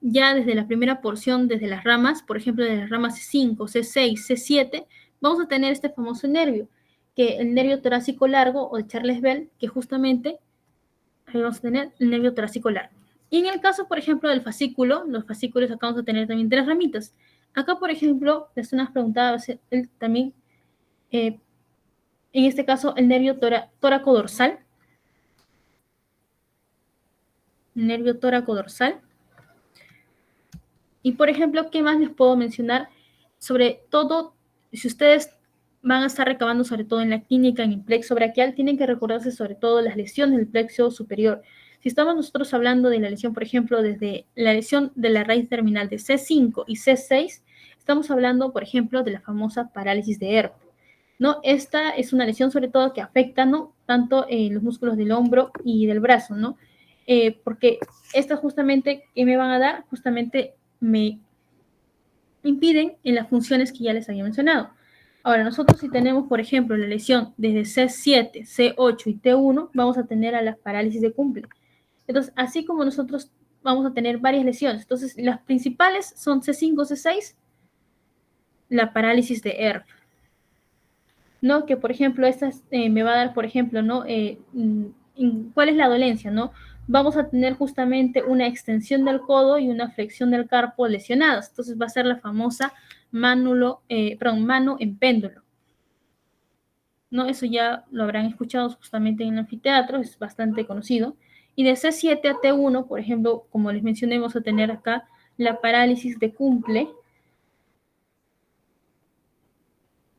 S1: ya desde la primera porción, desde las ramas, por ejemplo, de las ramas C5, C6, C7, vamos a tener este famoso nervio, que el nervio torácico largo, o de Charles Bell, que justamente ahí vamos a tener el nervio torácico largo. Y en el caso, por ejemplo, del fascículo, los fascículos acá vamos a tener también 3 ramitas. Acá, por ejemplo, las zonas preguntadas también, en este caso, el nervio tóraco dorsal. Nervio tóraco dorsal. Y, por ejemplo, ¿qué más les puedo mencionar? Sobre todo, si ustedes van a estar recabando, sobre todo en la clínica, en el plexo braquial, tienen que recordarse sobre todo las lesiones del plexo superior. Si estamos nosotros hablando de la lesión, por ejemplo, desde la lesión de la raíz terminal de C5 y C6, estamos hablando, por ejemplo, de la famosa parálisis de Ehrlich, ¿no? Esta es una lesión sobre todo que afecta, ¿no?, tanto los músculos del hombro y del brazo, ¿no? Porque estas justamente, ¿qué me van a dar? Justamente me impiden en las funciones que ya les había mencionado. Ahora, nosotros si tenemos, por ejemplo, la lesión desde C7, C8 y T1, vamos a tener a las parálisis de Kumble. Entonces, así como nosotros vamos a tener varias lesiones. Entonces, las principales son C5, C6, la parálisis de Ehrlich, ¿no? Que, por ejemplo, esta me va a dar, por ejemplo, ¿no? ¿Cuál es la dolencia, no? Vamos a tener justamente una extensión del codo y una flexión del carpo lesionadas. Entonces va a ser la famosa mano en péndulo, ¿no? Eso ya lo habrán escuchado justamente en el anfiteatro, es bastante conocido. Y de C7 a T1, por ejemplo, como les mencioné, vamos a tener acá la parálisis de Kumble.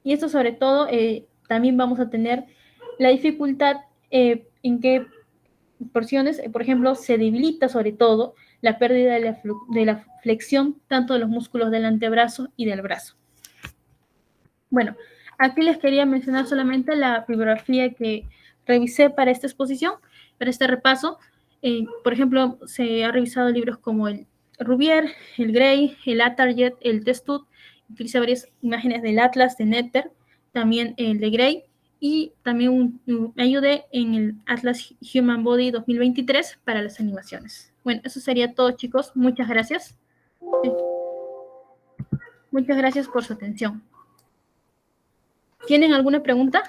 S1: Y esto sobre todo también vamos a tener la dificultad en qué porciones, por ejemplo, se debilita sobre todo la pérdida de la flexión tanto de los músculos del antebrazo y del brazo. Bueno, aquí les quería mencionar solamente la bibliografía que revisé para esta exposición, para este repaso. Por ejemplo, se ha revisado libros como el Rubier, el Gray, el Atarjet, el Testut. Utiliza varias imágenes del Atlas de Netter, también el de Gray, y también me ayudé en el Atlas Human Body 2023 para las animaciones. Bueno, eso sería todo, chicos. Muchas gracias. Muchas gracias por su atención. ¿Tienen alguna pregunta?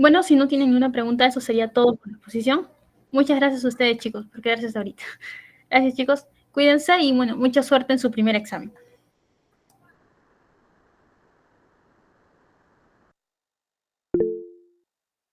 S1: Bueno, si no tienen ninguna pregunta, eso sería todo por la exposición. Muchas gracias a ustedes, chicos, por quedarse hasta ahorita. Gracias, chicos. Cuídense y, bueno, mucha suerte en su primer examen.